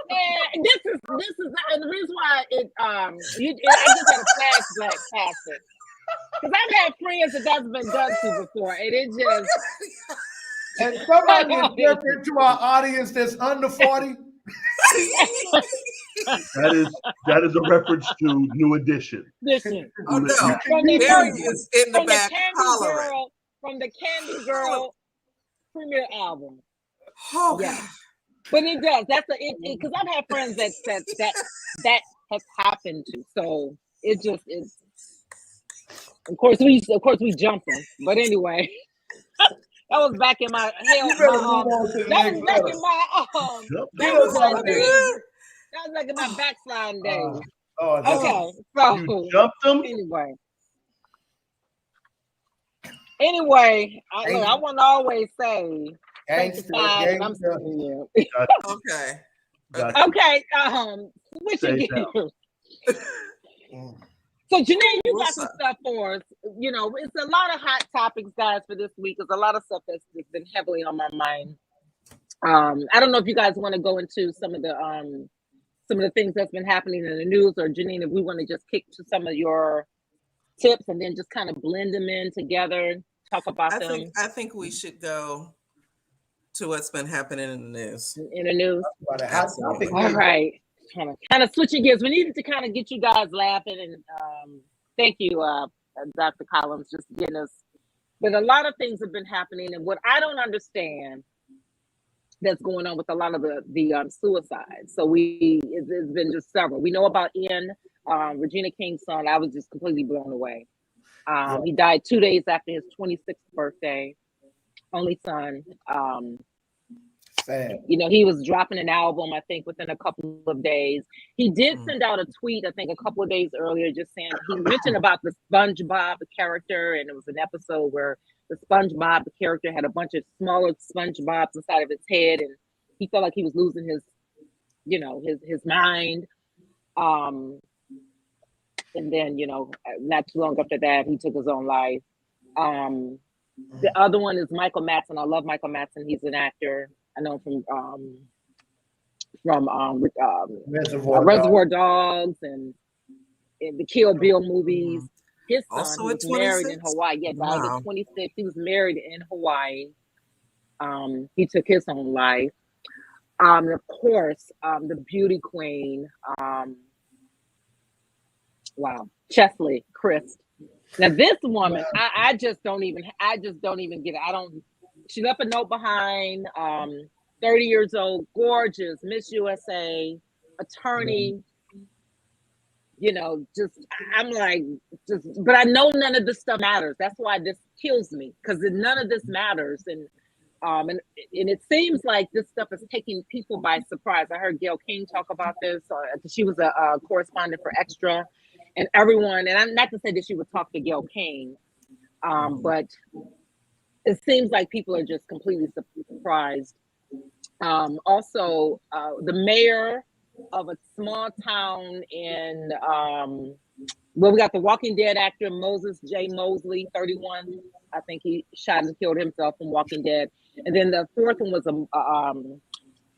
A: And this is and the reason why I just had a flashback past it. Because I've had friends that's been done to before, and it just
B: And somebody interpret to our audience that's under 40.
D: That is a reference to New Edition.
A: listen.
C: Oh no,
A: From the
C: there he is in the back hollering.
A: From the Candy Girl premiere album.
C: Oh
A: Yeah.
C: God.
A: But it does. That's because I've had friends that has happened to. So it just is. Of course we jumped them. But anyway, that was back in my hell.
B: You better move on to the
A: That was
B: next
A: back
B: letter.
A: in my
B: Get us out of here.
A: that was like in my backsliding days.
B: Oh,
A: Okay, so
D: You jumped them?
A: Anyway, I want to always say sanctified, and I'm
B: Gangster.
A: still here.
C: Okay.
D: Gotcha.
A: Okay, switching
D: Say
A: gears. So Janine, you got some stuff for us. You know, it's a lot of hot topics, guys, for this week. There's a lot of stuff that's been heavily on my mind. I don't know if you guys want to go into some of the things that's been happening in the news, or Janine, if we want to just kick to some of your tips and then just kind of blend them in together, talk about them.
C: I think we should go to what's been happening in the news.
A: In the news.
C: Absolutely.
A: All right. Kind of switching gears. We needed to kind of get you guys laughing, and thank you, Dr. Collins, just getting us. But a lot of things have been happening, and what I don't understand that's going on with a lot of the suicides. So it's been just several. We know about Ian, Regina King's son. I was just completely blown away. He died 2 days after his 26th birthday. Only son.
B: Sad.
A: You know, he was dropping an album, I think, within a couple of days. He did send out a tweet, I think, a couple of days earlier, just saying he mentioned about the SpongeBob character, and it was an episode where the SpongeBob character had a bunch of smaller SpongeBobs inside of his head, and he felt like he was losing his, you know, his mind. And then, you know, not too long after that, he took his own life. The other one is Michael Madsen. I love Michael Madsen. He's an actor. I know him from Reservoir Dogs and the Kill Bill movies. His son
C: Also
A: was married in Hawaii. Yeah, died at 26. He was married in Hawaii. He took his own life. And of course, the beauty queen. Chesley Christ. Now this woman, I just don't even get it. She left a note behind. 30 years old, gorgeous, Miss USA, attorney. You know, but I know none of this stuff matters. That's why this kills me, because none of this matters. And it seems like this stuff is taking people by surprise. I heard Gayle King talk about this. She was a correspondent for Extra, and everyone. And I'm not to say that she would talk to Gayle King, but it seems like people are just completely surprised. Also, the mayor of a small town in, we got the Walking Dead actor Moses J. Mosley, 31. I think he shot and killed himself from Walking Dead. And then the fourth one was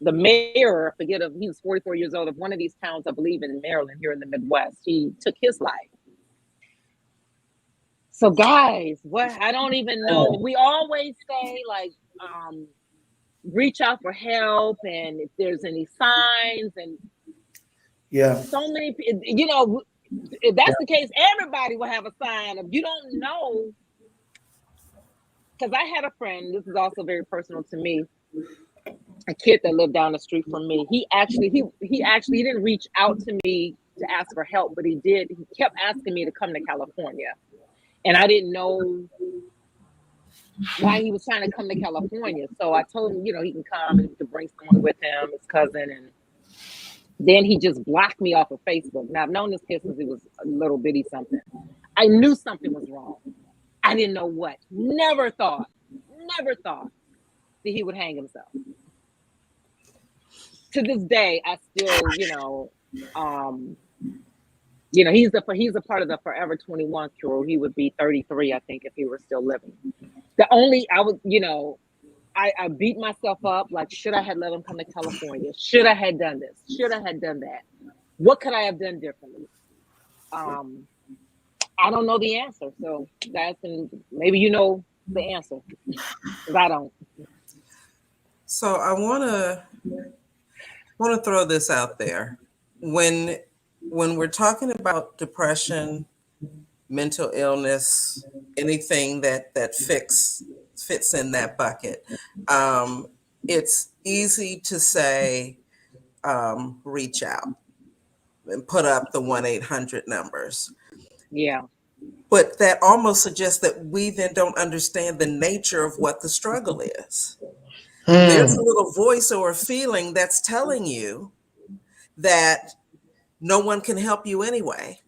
A: the mayor, he was 44 years old, of one of these towns, I believe in Maryland, here in the Midwest. He took his life. So guys, I don't even know. We always say, like, reach out for help, and if there's any signs, and
B: Yeah.
A: So many, you know, if that's the case, everybody will have a sign of you don't know. Because I had a friend, this is also very personal to me, a kid that lived down the street from me. He didn't reach out to me to ask for help, but he kept asking me to come to California. And I didn't know why he was trying to come to California. So I told him, he can come and he could bring someone with him, his cousin. And then he just blocked me off of Facebook. Now I've known this kid since he was a little bitty something. I knew something was wrong. I didn't know what. Never thought that he would hang himself. To this day, I still, he's a part of the Forever 21 crew. He would be 33, I think, if he were still living. I beat myself up. Like, should I have let him come to California? Should I have done this? Should I have done that? What could I have done differently? I don't know the answer. So maybe you know the answer, because I don't.
C: So I want to throw this out there. When we're talking about depression, mental illness, anything that fits in that bucket, it's easy to say, reach out and put up the 1-800 numbers.
A: Yeah.
C: But that almost suggests that we then don't understand the nature of what the struggle is. There's a little voice or a feeling that's telling you that no one can help you anyway.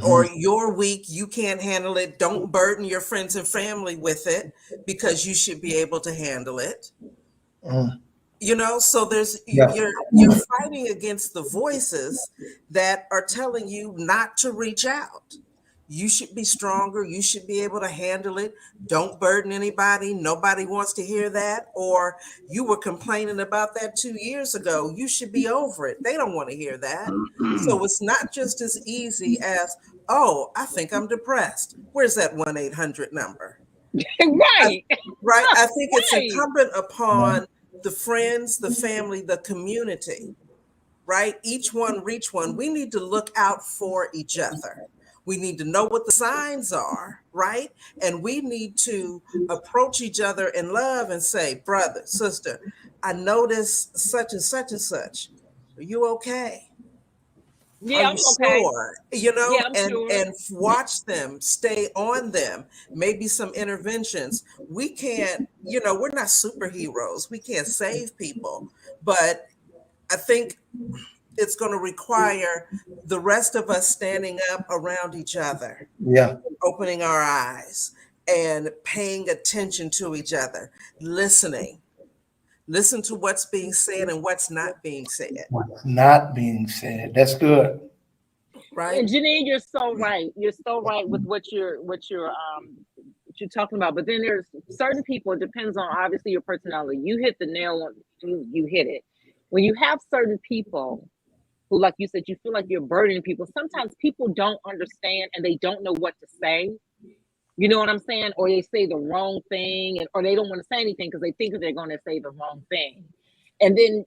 C: Or you're weak, you can't handle it. Don't burden your friends and family with it, because you should be able to handle it. So you're fighting against the voices that are telling you not to reach out. You should be stronger. You should be able to handle it. Don't burden anybody. Nobody wants to hear that. Or you were complaining about that 2 years ago. You should be over it. They don't want to hear that. So it's not just as easy as, oh, I think I'm depressed. Where's that 1-800 number?
A: Right.
C: Right. I think it's incumbent upon the friends, the family, the community, right? Each one reach one. We need to look out for each other. We need to know what the signs are, right? And we need to approach each other in love and say, brother, sister, I noticed such and such and such. Are you okay?
A: Yeah,
C: Are
A: I'm
C: you
A: okay.
C: sure?
A: Yeah, I'm
C: and
A: sure.
C: and watch them, stay on them, maybe some interventions. We can't, we're not superheroes. We can't save people, but I think it's going to require the rest of us standing up around each other, opening our eyes and paying attention to each other, listening. Listen to what's being said and what's not being said.
B: What's not being said. That's good.
C: Right.
A: And Janine, you're so right. You're so right with what you're talking about. But then there's certain people, it depends on obviously your personality. You hit the nail on, you hit it. When you have certain people who, like you said, you feel like you're burdening people, sometimes people don't understand and they don't know what to say. You know what I'm saying? Or they say the wrong thing, or they don't want to say anything because they think that they're going to say the wrong thing. And then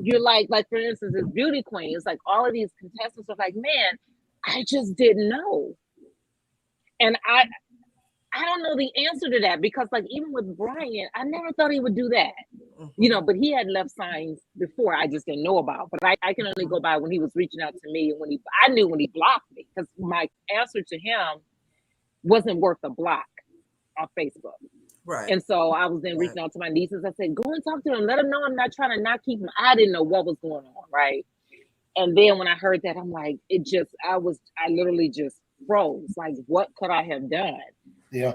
A: you're like for instance, this beauty queen, it's like all of these contestants are like, man, I just didn't know. And I don't know the answer to that, because like even with Brian, I never thought he would do that. But he had left signs before I just didn't know about. But I can only go by when he was reaching out to me, and I knew when he blocked me, because my answer to him wasn't worth a block on Facebook.
C: Right.
A: And so I was then reaching out to my nieces. I said, go and talk to him. Let him know I'm not trying to not keep him. I didn't know what was going on. Right. And then when I heard that, I'm like, I literally just froze. Like, what could I have done?
B: Yeah.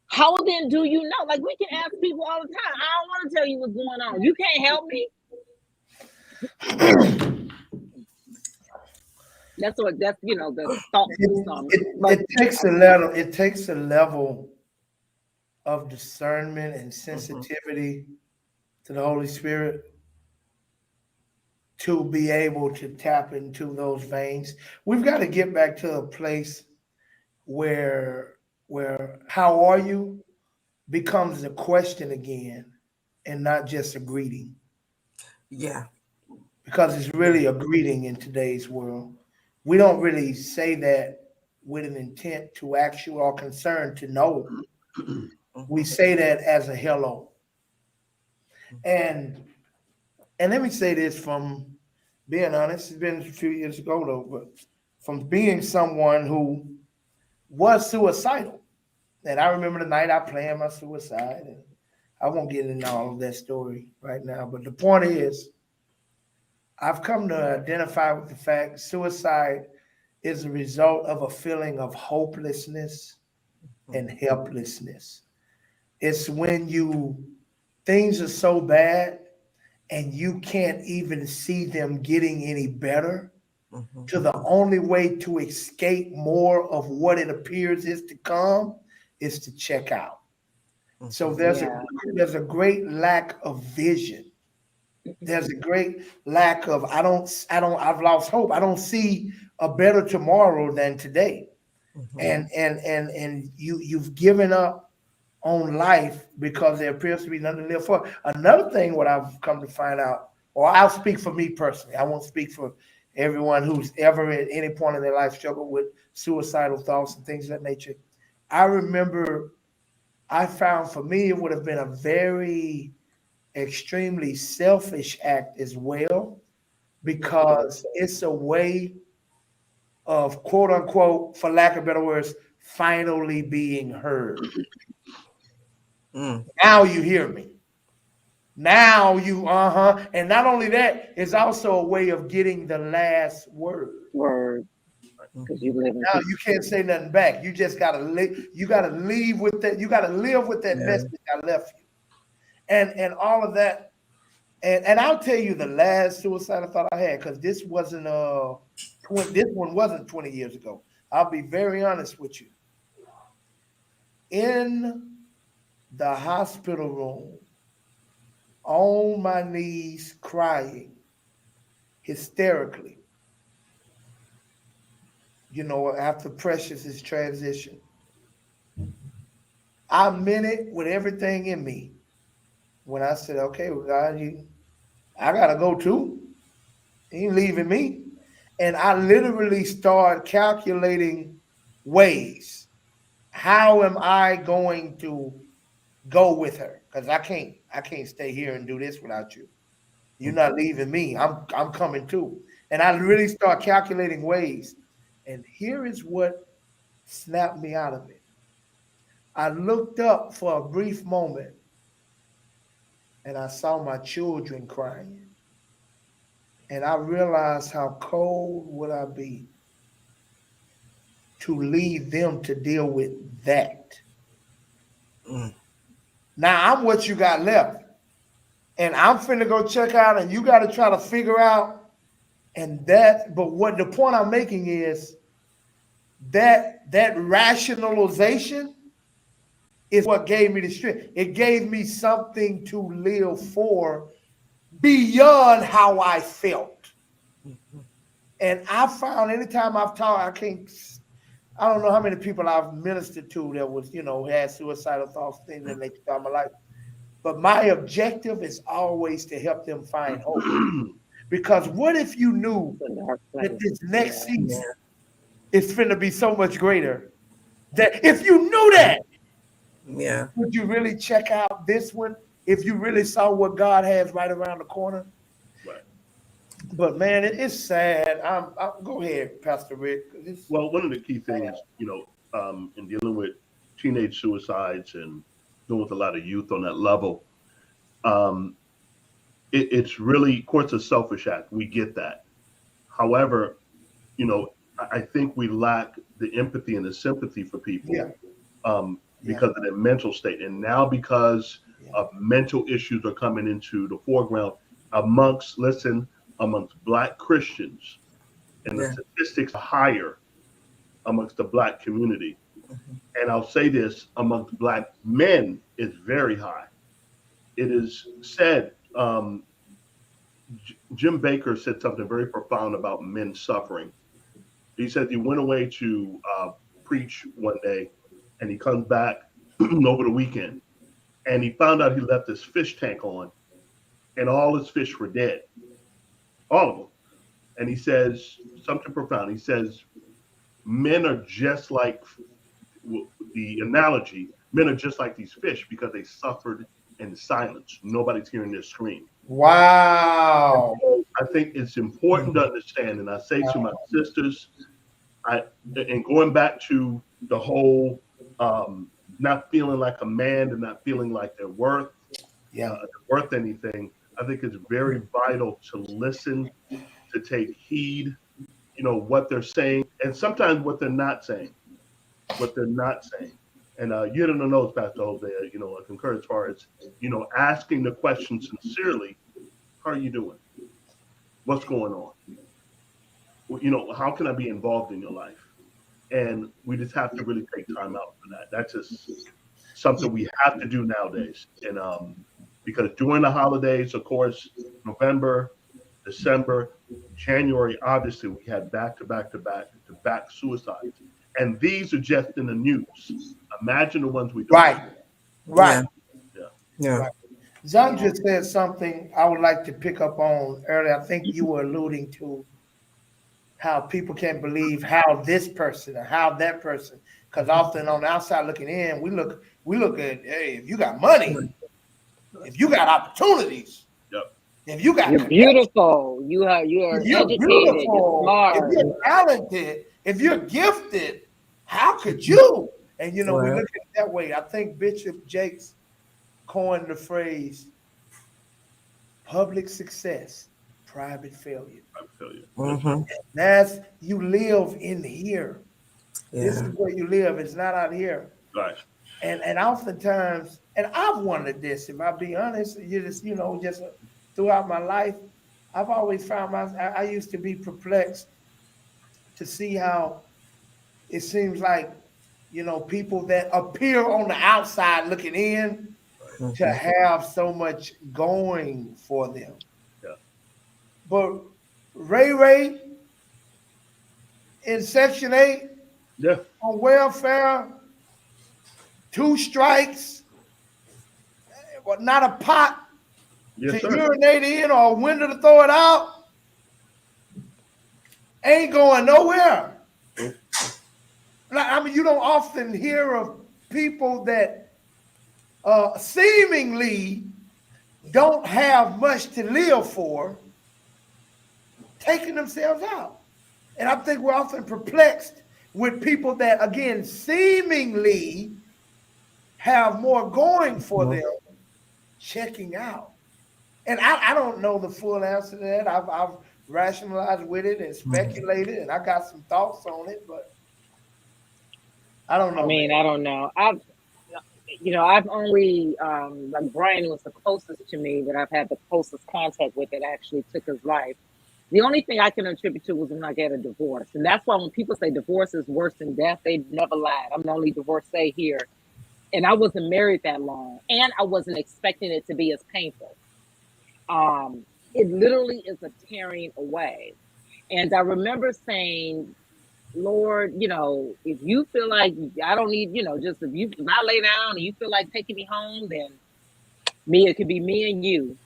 A: How then do you know? Like, we can ask people all the time. I don't want to tell you what's going on. You can't help me. That's the thought.
B: It takes a level of discernment and sensitivity to the Holy Spirit to be able to tap into those veins. We've got to get back to a place where how are you becomes a question again and not just a greeting.
C: Yeah.
B: because it's really a greeting in today's world. We don't really say that with an intent to actual or concern to know. We say that as a hello. And let me say this from being honest, it's been a few years ago though, but from being someone who was suicidal. And I remember the night I planned my suicide, and I won't get into all of that story right now. But the point is, I've come to identify with the fact suicide is a result of a feeling of hopelessness and helplessness. It's when things are so bad and you can't even see them getting any better. To the only way to escape more of what it appears is to come is to check out. So there's a great lack of vision. There's a great lack of I've lost hope. I don't see a better tomorrow than today. And you've given up on life because there appears to be nothing to live for. Another thing what I've come to find out, or I'll speak for me personally. I won't speak for everyone who's ever at any point in their life struggled with suicidal thoughts and things of that nature. I remember I found for me it would have been a very extremely selfish act as well, because it's a way of quote unquote, for lack of better words, finally being heard. Now you hear me. Now you, and not only that, it's also a way of getting the last word. Because you live now, you can't say nothing back. You just gotta live. You gotta leave with that. You gotta live with that message I left you, and all of that. And I'll tell you the last suicidal thought I had, because this wasn't this one wasn't 20 years ago. I'll be very honest with you. In the hospital room, on my knees, crying hysterically, after Precious's transition. I meant it with everything in me when I said, okay, well, God, I got to go too. You ain't leaving me. And I literally started calculating ways. How am I going to go with her? Because I can't stay here and do this without you. You're not leaving me. I'm coming too. And I really start calculating ways. And here is what snapped me out of it. I looked up for a brief moment and I saw my children crying. And I realized how cold would I be to leave them to deal with that. Now I'm what you got left. And I'm finna go check out, and you got to try to figure out. But what the point I'm making is that rationalization is what gave me the strength. It gave me something to live for beyond how I felt. And I found anytime I've talked, I don't know how many people I've ministered to that was, had suicidal thoughts, things that they thought my life. But my objective is always to help them find hope. Because what if you knew that this next season is finna be so much greater? That if you knew that, would you really check out this one? If you really saw what God has right around the corner? Right. But man, it's sad. Go ahead, Pastor Rick.
D: Well, one of the key things, in dealing with teenage suicides and dealing with a lot of youth on that level, it's really, of course, a selfish act. We get that. However, I think we lack the empathy and the sympathy for people because of their mental state. And now because of mental issues are coming into the foreground amongst Black Christians, and the statistics are higher amongst the Black community. And I'll say this, amongst Black men is very high. It is said, Jim Baker said something very profound about men suffering. He said he went away to preach one day, and he comes back over the weekend, and he found out he left his fish tank on, and all his fish were dead. all of them. And he says something profound. He says, men are just like the analogy, men are just like these fish because they suffered in silence. Nobody's hearing their scream.
B: Wow.
D: I think it's important to understand, and I say to my sisters, and going back to the whole not feeling like a man and not feeling like they're worth anything. I think it's very vital to listen, to take heed, what they're saying, and sometimes what they're not saying. And you hit on the nose, Pastor Jose. I concur as far as asking the question sincerely. How are you doing? What's going on? How can I be involved in your life? And we just have to really take time out for that. That's just something we have to do nowadays. And because during the holidays, of course, November, December, January, obviously we had back suicides. And these are just in the news. Imagine the ones we don't.
B: Right.
C: Yeah.
B: Right. Zondra said something I would like to pick up on earlier. I think you were alluding to how people can't believe how this person or how that person, because often on the outside looking in, we look at, hey, if you got money, if you got opportunities, if you got,
A: you're beautiful, you are educated, you're smart,
B: if you're talented, if you're gifted, how could you? And we look at it that way. I think Bishop Jakes coined the phrase public success, private failure.
C: Mm-hmm.
B: That's you live in here. Yeah. This is where you live. It's not out here.
D: Right.
B: And oftentimes, and I've wondered this, if I be honest, just throughout my life, I've always found I used to be perplexed to see how it seems like, people that appear on the outside looking in to have so much going for them.
D: Yeah.
B: But Ray in Section 8 on welfare, 2 strikes, not a pot to urinate in or a window to throw it out, ain't going nowhere. I mean, you don't often hear of people that seemingly don't have much to live for taking themselves out. And I think we're often perplexed with people that, again, seemingly have more going for them checking out. And I don't know the full answer to that. I've rationalized with it and speculated, and I got some thoughts on it, but I don't know.
A: I mean, I don't know. I've only like Brian was the closest to me that I've had the closest contact with that actually took his life. The only thing I can attribute to was when I get a divorce. And that's why when people say divorce is worse than death, they never lied. I'm the only divorcee here. And I wasn't married that long. And I wasn't expecting it to be as painful. It literally is a tearing away. And I remember saying, Lord, if you feel like I don't need, just if I lay down and you feel like taking me home, then it could be me and you.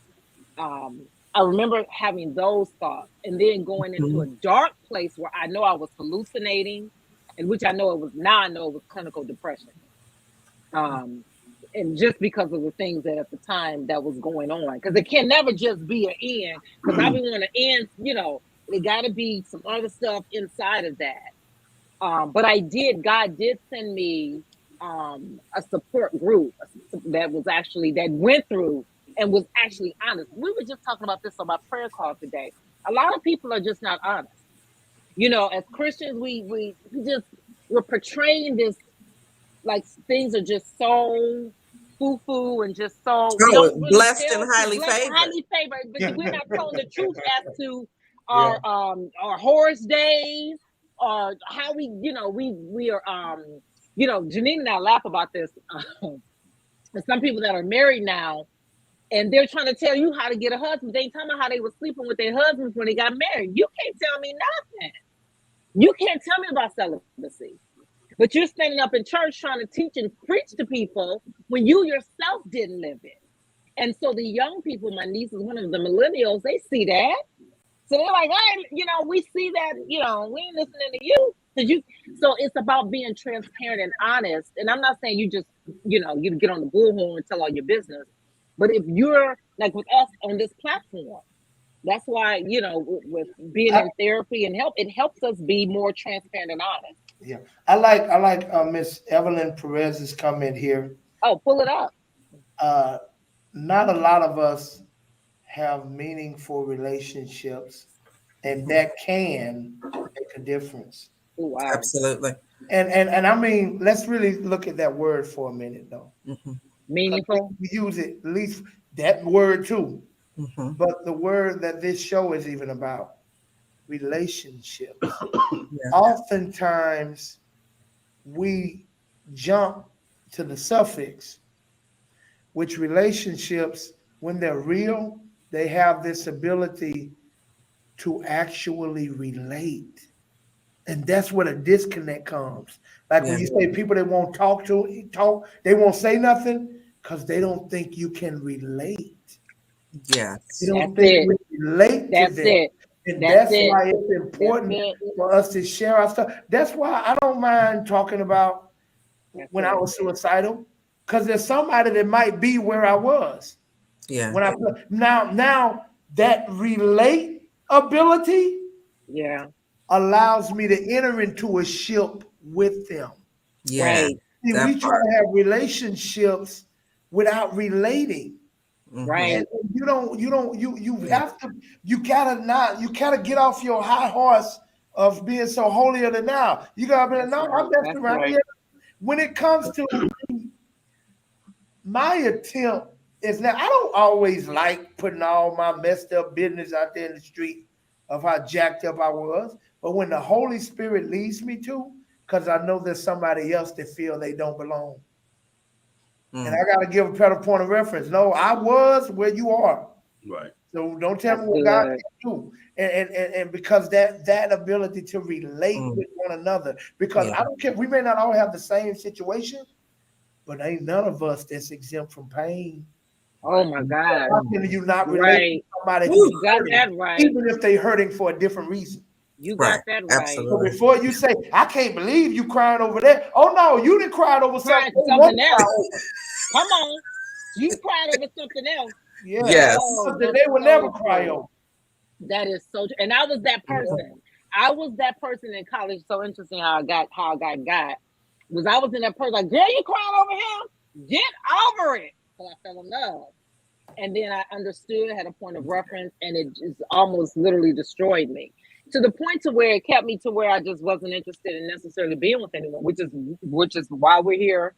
A: I remember having those thoughts and then going into a dark place where I know I was hallucinating, and which I know it was clinical depression. And just because of the things that at the time that was going on, because it can never just be an end, because I be want to end, it got to be some other stuff inside of that. But God did send me a support group that went through and was actually honest. We were just talking about this on my prayer call today. A lot of people are just not honest. As Christians, we're portraying this like things are just so foo-foo and just so
C: blessed and highly favored.
A: But we're not telling the truth as to our horse days, or how we are Janine and I laugh about this. And some people that are married now, and they're trying to tell you how to get a husband. They ain't talking about how they were sleeping with their husbands when they got married. You can't tell me nothing. You can't tell me about celibacy. But you're standing up in church trying to teach and preach to people when you yourself didn't live it. And so the young people, my nieces, one of the millennials, they see that. So they're like, hey, we see that, we ain't listening to you. So it's about being transparent and honest. And I'm not saying you just, you get on the bullhorn and tell all your business. But if you're like with us on this platform, that's why, with being in therapy and help, it helps us be more transparent and honest.
B: Yeah, I like Miss Evelyn Perez's comment here.
A: Oh, pull it up.
B: Not a lot of us have meaningful relationships, and that can make a difference.
A: Oh, wow.
C: Absolutely.
B: And I mean, let's really look at that word for a minute, though.
C: Mm-hmm.
A: Meaningful.
B: We use it, at least that word too.
C: Mm-hmm.
B: But the word that this show is even about, relationships.
C: Yeah.
B: Oftentimes, we jump to the suffix, which relationships, when they're real, they have this ability to actually relate. And that's where the disconnect comes. Like when you say people that won't talk, they won't say nothing because they don't think you can relate.
C: Yes.
B: They don't think we relate to them.
A: It.
B: And that's why it's important for us to share our stuff. That's why I don't mind talking about when I was suicidal, because there's somebody that might be where I was.
C: Yeah.
B: When now that relate ability allows me to enter into a ship with them.
C: Yeah.
B: Right. See, we try to have relationships without relating.
A: Right.
B: And you gotta get off your high horse of being so holier than thou. You gotta be like, no, I'm best around here. When it comes to my attempt is now, I don't always like putting all my messed up business out there in the street of how jacked up I was. But when the Holy Spirit leads me to, because I know there's somebody else that feel they don't belong. And I got to give a better point of reference. No, I was where you are.
D: Right.
B: So don't tell me what God can do. And because that ability to relate with one another, because I don't care, we may not all have the same situation, but ain't none of us that's exempt from pain.
A: Oh my God.
B: How can you not relate to somebody who's hurting,
A: that right.
B: even if they're hurting for a different reason?
A: You got that right.
C: Absolutely.
B: So before you say, I can't believe you crying over that. Oh no, you didn't cry over something
A: else. Come on. You cried over something else.
B: Yeah. Yes. They would never cry over.
A: That is so true. And I was that person. Yeah. I was that person in college. So interesting how I got was I was in that person like, girl, you crying over him? Get over it. So I fell in love. And then I understood, had a point of reference, and it just almost literally destroyed me. To the point to where it kept me to where I just wasn't interested in necessarily being with anyone, which is why we're here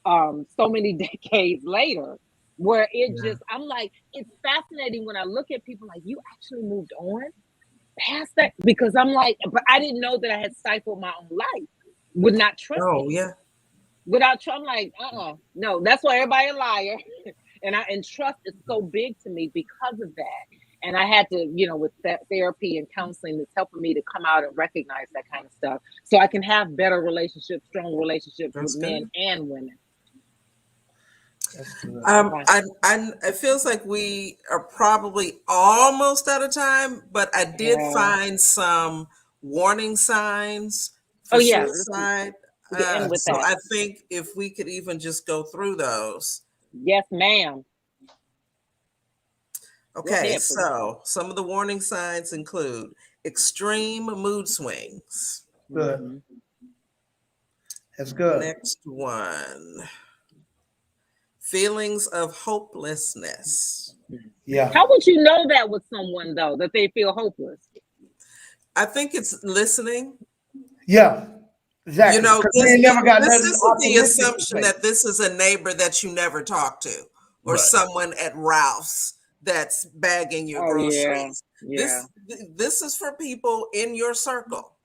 A: so many decades later, where I'm like, it's fascinating when I look at people like, you actually moved on past that, because I'm like, but I didn't know that I had stifled my own life, would not trust it. Without trust, I'm like, no, that's why everybody a liar. And trust is so big to me because of that. And I had to, with that therapy and counseling that's helping me to come out and recognize that kind of stuff, so I can have better relationships, strong relationships with men and women.
C: It feels like we are probably almost out of time, but I did find some warning signs for suicide. So I think if we could even just go through those.
A: Yes, ma'am.
C: Okay, so some of the warning signs include extreme mood swings.
B: Good. That's good.
C: Next one. Feelings of hopelessness.
B: Yeah.
A: How would you know that with someone, though, that they feel hopeless?
C: I think it's listening.
B: Yeah. Exactly.
C: This isn't the assumption that this is a neighbor that you never talk to, or someone at Ralph's that's bagging your groceries.
A: Yeah.
C: This is for people in your circle,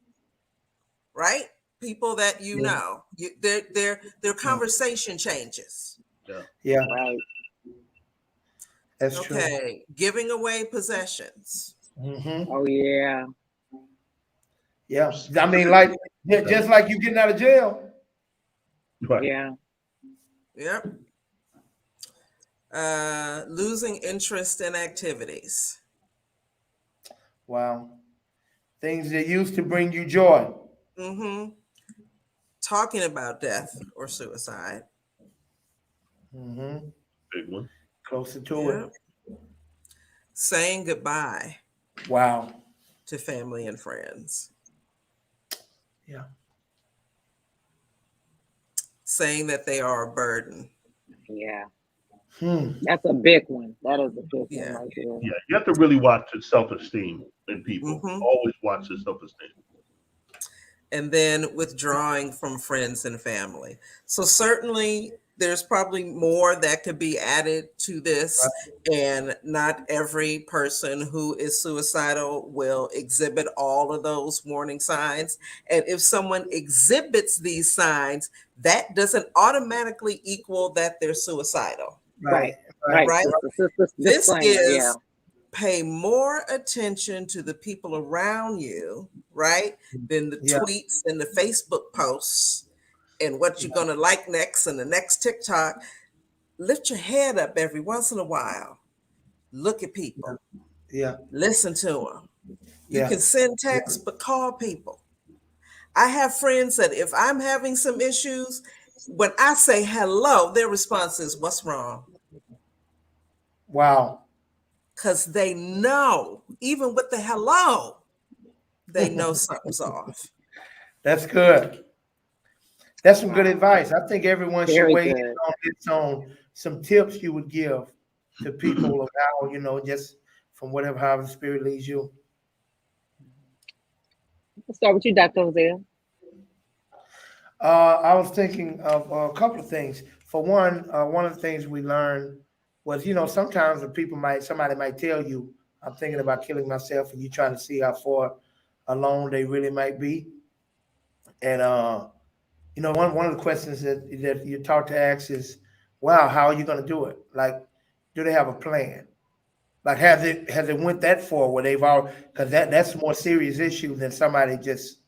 C: right? People that you know. Their conversation changes.
B: Yeah.
A: Right.
B: That's true.
C: Okay. Giving away possessions.
B: Mm-hmm.
A: Oh yeah.
B: Yeah. I mean, like just like you getting out of jail.
D: Right.
A: Yeah.
C: Yep. Losing interest in activities.
B: Wow. Things that used to bring you joy.
C: Mm-hmm. Talking about death or suicide.
B: Mm-hmm.
D: Big one.
B: Closer to
C: Yeah.
B: it.
C: Saying goodbye
B: Wow.
C: to family and friends.
B: Yeah.
C: Saying that they are a burden.
A: Yeah,
B: Hmm.
A: that's a big one. That is a big one
C: Yeah.
A: right there.
D: Yeah, you have to really watch the self-esteem in people.
C: Mm-hmm.
D: Always watch the self-esteem.
C: And then withdrawing from friends and family. So certainly there's probably more that could be added to this, and not every person who is suicidal will exhibit all of those warning signs. And if someone exhibits these signs, that doesn't automatically equal that they're suicidal,
B: Right.
A: Right.
C: right?
A: Just
C: This
A: disclaimer. Yeah.
C: is pay more attention to the people around you, right? Than the
B: Yeah.
C: tweets and the Facebook posts and what you're going to like next and the next TikTok. Lift your head up every once in a while. Look at people,
B: Yeah.
C: listen to them. You
B: Yeah.
C: can send texts, but call people. I have friends that if I'm having some issues, when I say hello, their response is, "What's wrong?"
B: Wow.
C: Because they know, even with the hello, they know something's off.
B: That's good. That's some good advice. I think everyone should
A: Very
B: weigh in
A: good.
B: on this, on some tips you would give to people of how, just from whatever, however the spirit leads you.
A: Let's start with you, Dr. Hosea.
B: I was thinking of a couple of things. For one of the things we learned was, sometimes somebody might tell you, I'm thinking about killing myself, and you trying to see how far alone they really might be. And one of the questions that you're taught to ask is, wow, how are you going to do it? Like, do they have a plan? Like, has it went that far where they've all, because that's a more serious issue than somebody just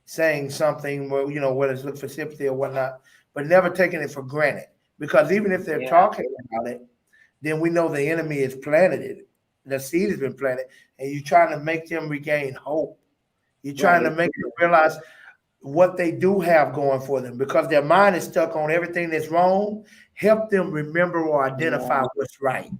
B: saying something where, whether it's look for sympathy or whatnot, but never taking it for granted. Because even if they're
A: Yeah.
B: talking about it, then we know the enemy has planted it. The seed has been planted, and you're trying to make them regain hope. You're trying to
A: Right.
B: make them realize what they do have going for them, because their mind is stuck on everything that's wrong. Help them remember or identify
A: Yeah.
B: what's right.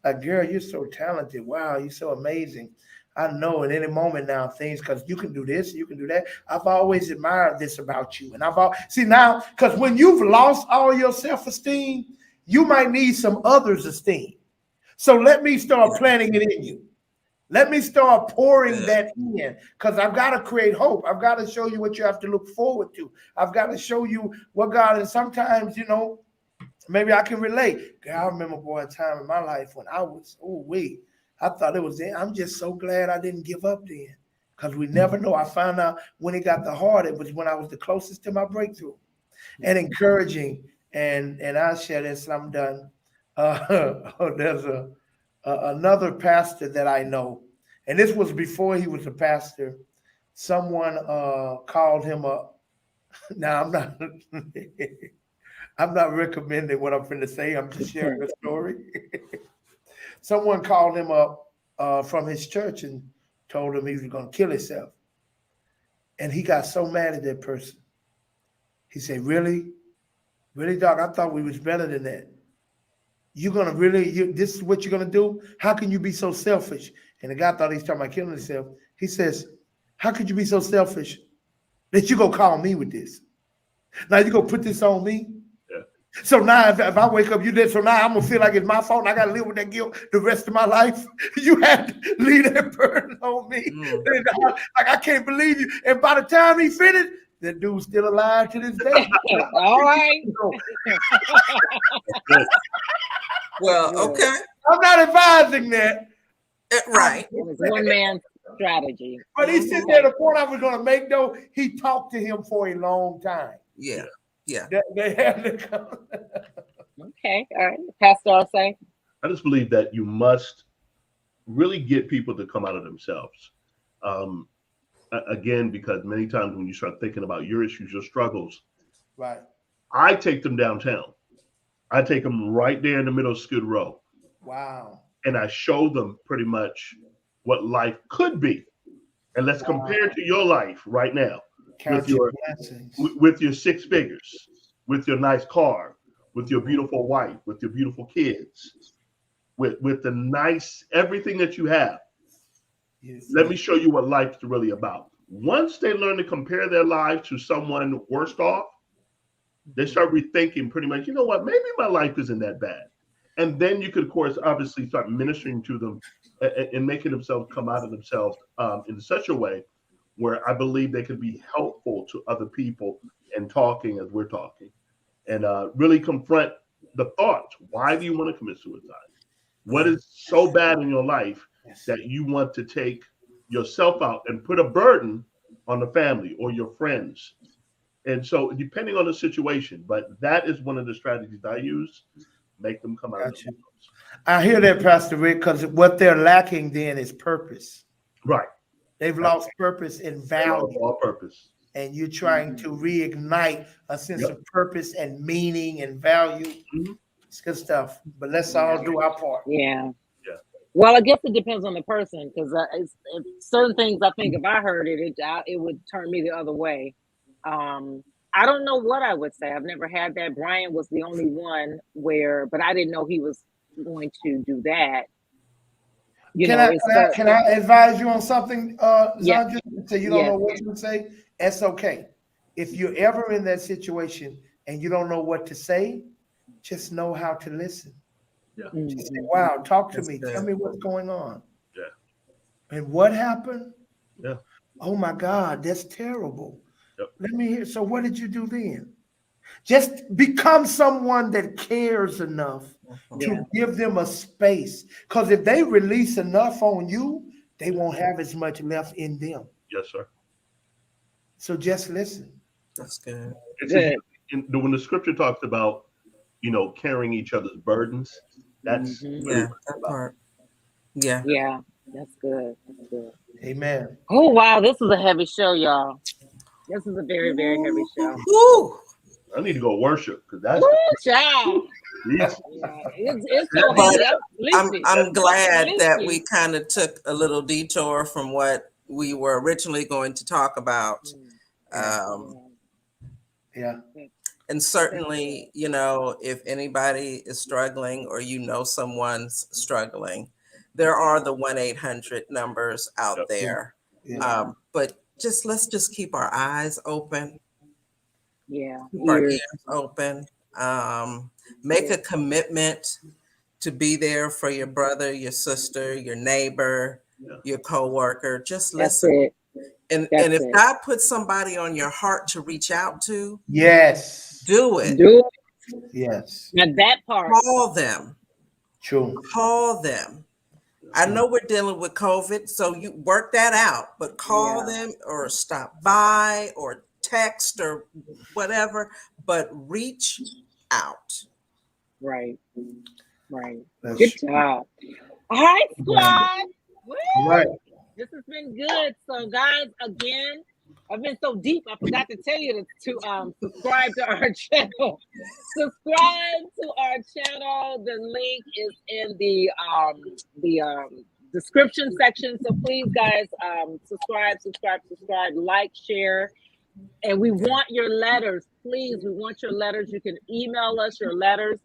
B: Like, girl, you're so talented. Wow, you're so amazing. I know at any moment now things, because you can do this, you can do that. I've always admired this about you. And see now, because when you've lost all your self-esteem, you might need some others' esteem. So let me start planting it in you. Let me start pouring that in, because I've got to create hope. I've got to show you what you have to look forward to. I've got to show you what God is. Sometimes, maybe I can relate. Girl, I remember, boy, a time in my life when I was, I thought it was it. I'm just so glad I didn't give up then, because we never know. I found out when it got the hard, it was when I was the closest to my breakthrough. And encouraging, and I'll share this, I'm done. There's another pastor that I know, and this was before he was a pastor. Someone called him up. Now I'm not I'm not recommending what I'm going to say. I'm just sharing a story. Someone called him up from his church and told him he was going to kill himself. And he got so mad at that person. He said, really? Really, Doc? I thought we was better than that. You're going to this is what you're going to do? How can you be so selfish? And the guy thought he was talking about killing himself. He says, how could you be so selfish that you going to call me with this? Now you going to put this on me? So now, if I wake up, you did. So now I'm gonna feel like it's my fault. And I gotta live with that guilt the rest of my life. You had to leave that burden on me. Like, I can't believe you. And by the time he finished, that dude's still alive to this day.
A: All right.
C: Well, okay.
B: I'm not advising that.
C: Right.
A: It was one man's strategy.
B: But he said that the point I was gonna make, though, he talked to him for a long time.
C: Yeah. Yeah.
B: They had to come.
A: Okay. All right. Pastor, I'll say.
D: I just believe that you must really get people to come out of themselves. Again, because many times when you start thinking about your issues, your struggles,
B: right?
D: I take them downtown. I take them right there in the middle of Skid Row.
B: Wow.
D: And I show them pretty much what life could be. And let's compare to your life right now
B: Count your blessings.
D: with your six figures, with your nice car, with your beautiful wife, with your beautiful kids, with the nice everything that you have.
B: Yes.
D: Let me show you what life's really about. Once they learn to compare their lives to someone worse off, they start rethinking pretty much, you know what, maybe my life isn't that bad. And then you could, of course, obviously start ministering to them and making themselves come out of themselves in such a way where I believe they could be helpful to other people and talking as we're talking, and really confront the thoughts. Why do you want to commit suicide? What is so bad in your life that you want to take yourself out and put a burden on the family or your friends? And so depending on the situation, but that is one of the strategies I use, make them come out of themselves.
B: I hear that, Pastor Rick, because what they're lacking then is purpose.
D: Right.
B: They've lost purpose and value.
D: All purpose.
B: And you're trying to reignite a sense of purpose and meaning and value. It's good stuff. But let's all do our part.
A: Yeah. Well, I guess it depends on the person, because certain things I think if I heard it would turn me the other way. I don't know what I would say. I've never had that. Brian was the only one but I didn't know he was going to do that.
B: Can I advise you on something, Zondra? So you don't know what you would say? That's okay. If you're ever in that situation and you don't know what to say, just know how to listen.
D: Yeah.
B: Just say, wow, talk to me. Tell me what's going on. Yeah. And what happened?
D: Yeah.
B: Oh my God, that's terrible.
D: Yep.
B: Let me hear. So what did you do then? Just become someone that cares enough to give them a space. Because if they release enough on you, they won't have as much left in them.
D: Yes, sir.
B: So just listen.
C: That's good.
D: When the scripture talks about, carrying each other's burdens, that's
C: that part. Yeah.
A: Yeah, that's good. That's good.
B: Amen.
A: Oh, wow. This is a heavy show, y'all. This is a very, very heavy show.
C: Woo.
D: I need to go worship because that's
A: child. It's so heavy.
C: I'm glad that we kind of took a little detour from what we were originally going to talk about. And certainly, if anybody is struggling or someone's struggling, there are the 1-800 numbers out there. But let's just keep our eyes open. Keep our ears open. Make a commitment to be there for your brother, your sister, your neighbor, your coworker. Just listen. And if God puts somebody on your heart to reach out to, do it.
B: Yes.
A: Now that part.
C: Call them.
B: True.
C: Call them. I know we're dealing with COVID, so you work that out, but call them or stop by or text or whatever, but reach out.
A: Right. Good job. All right, squad.
B: All right.
A: This has been good. So, guys, again, I've been so deep, I forgot to tell you to subscribe to our channel. Subscribe to our channel. The link is in the description section. So please, guys, subscribe, like, share. And we want your letters. Please, we want your letters. You can email us your letters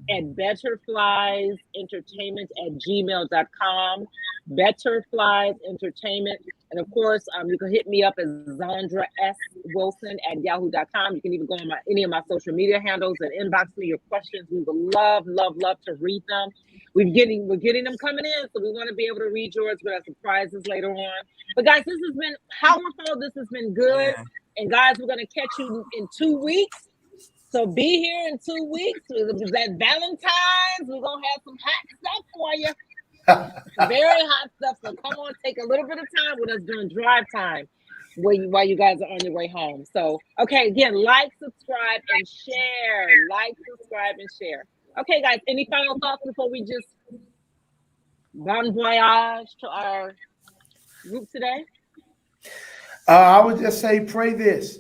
A: at betterfliesentertainment@gmail.com. Betterflies Entertainment. And of course, you can hit me up as Zondra S. Wilson @yahoo.com. You can even go on any of my social media handles and inbox me your questions. We would love to read them. We're getting them coming in, so we want to be able to read yours with our surprises later on. But guys, this has been powerful. This has been good. Yeah. And guys, we're gonna catch you in 2 weeks. So be here in 2 weeks. That Valentine's, we're gonna have some hot stuff for you. Very hot stuff. So come on, take a little bit of time with us during drive time while you guys are on your way home. So, okay, again, like, subscribe, and share. Like, subscribe, and share. Okay, guys, any final thoughts before we just bon voyage to our group today?
B: I would just say, pray this.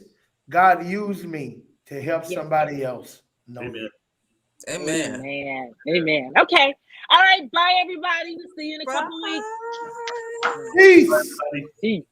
B: God, use me to help somebody else.
D: Amen.
C: Amen.
A: Amen. Okay. All right. Bye, everybody. We'll see you in a couple weeks.
B: Peace.
D: Everybody.
A: Peace.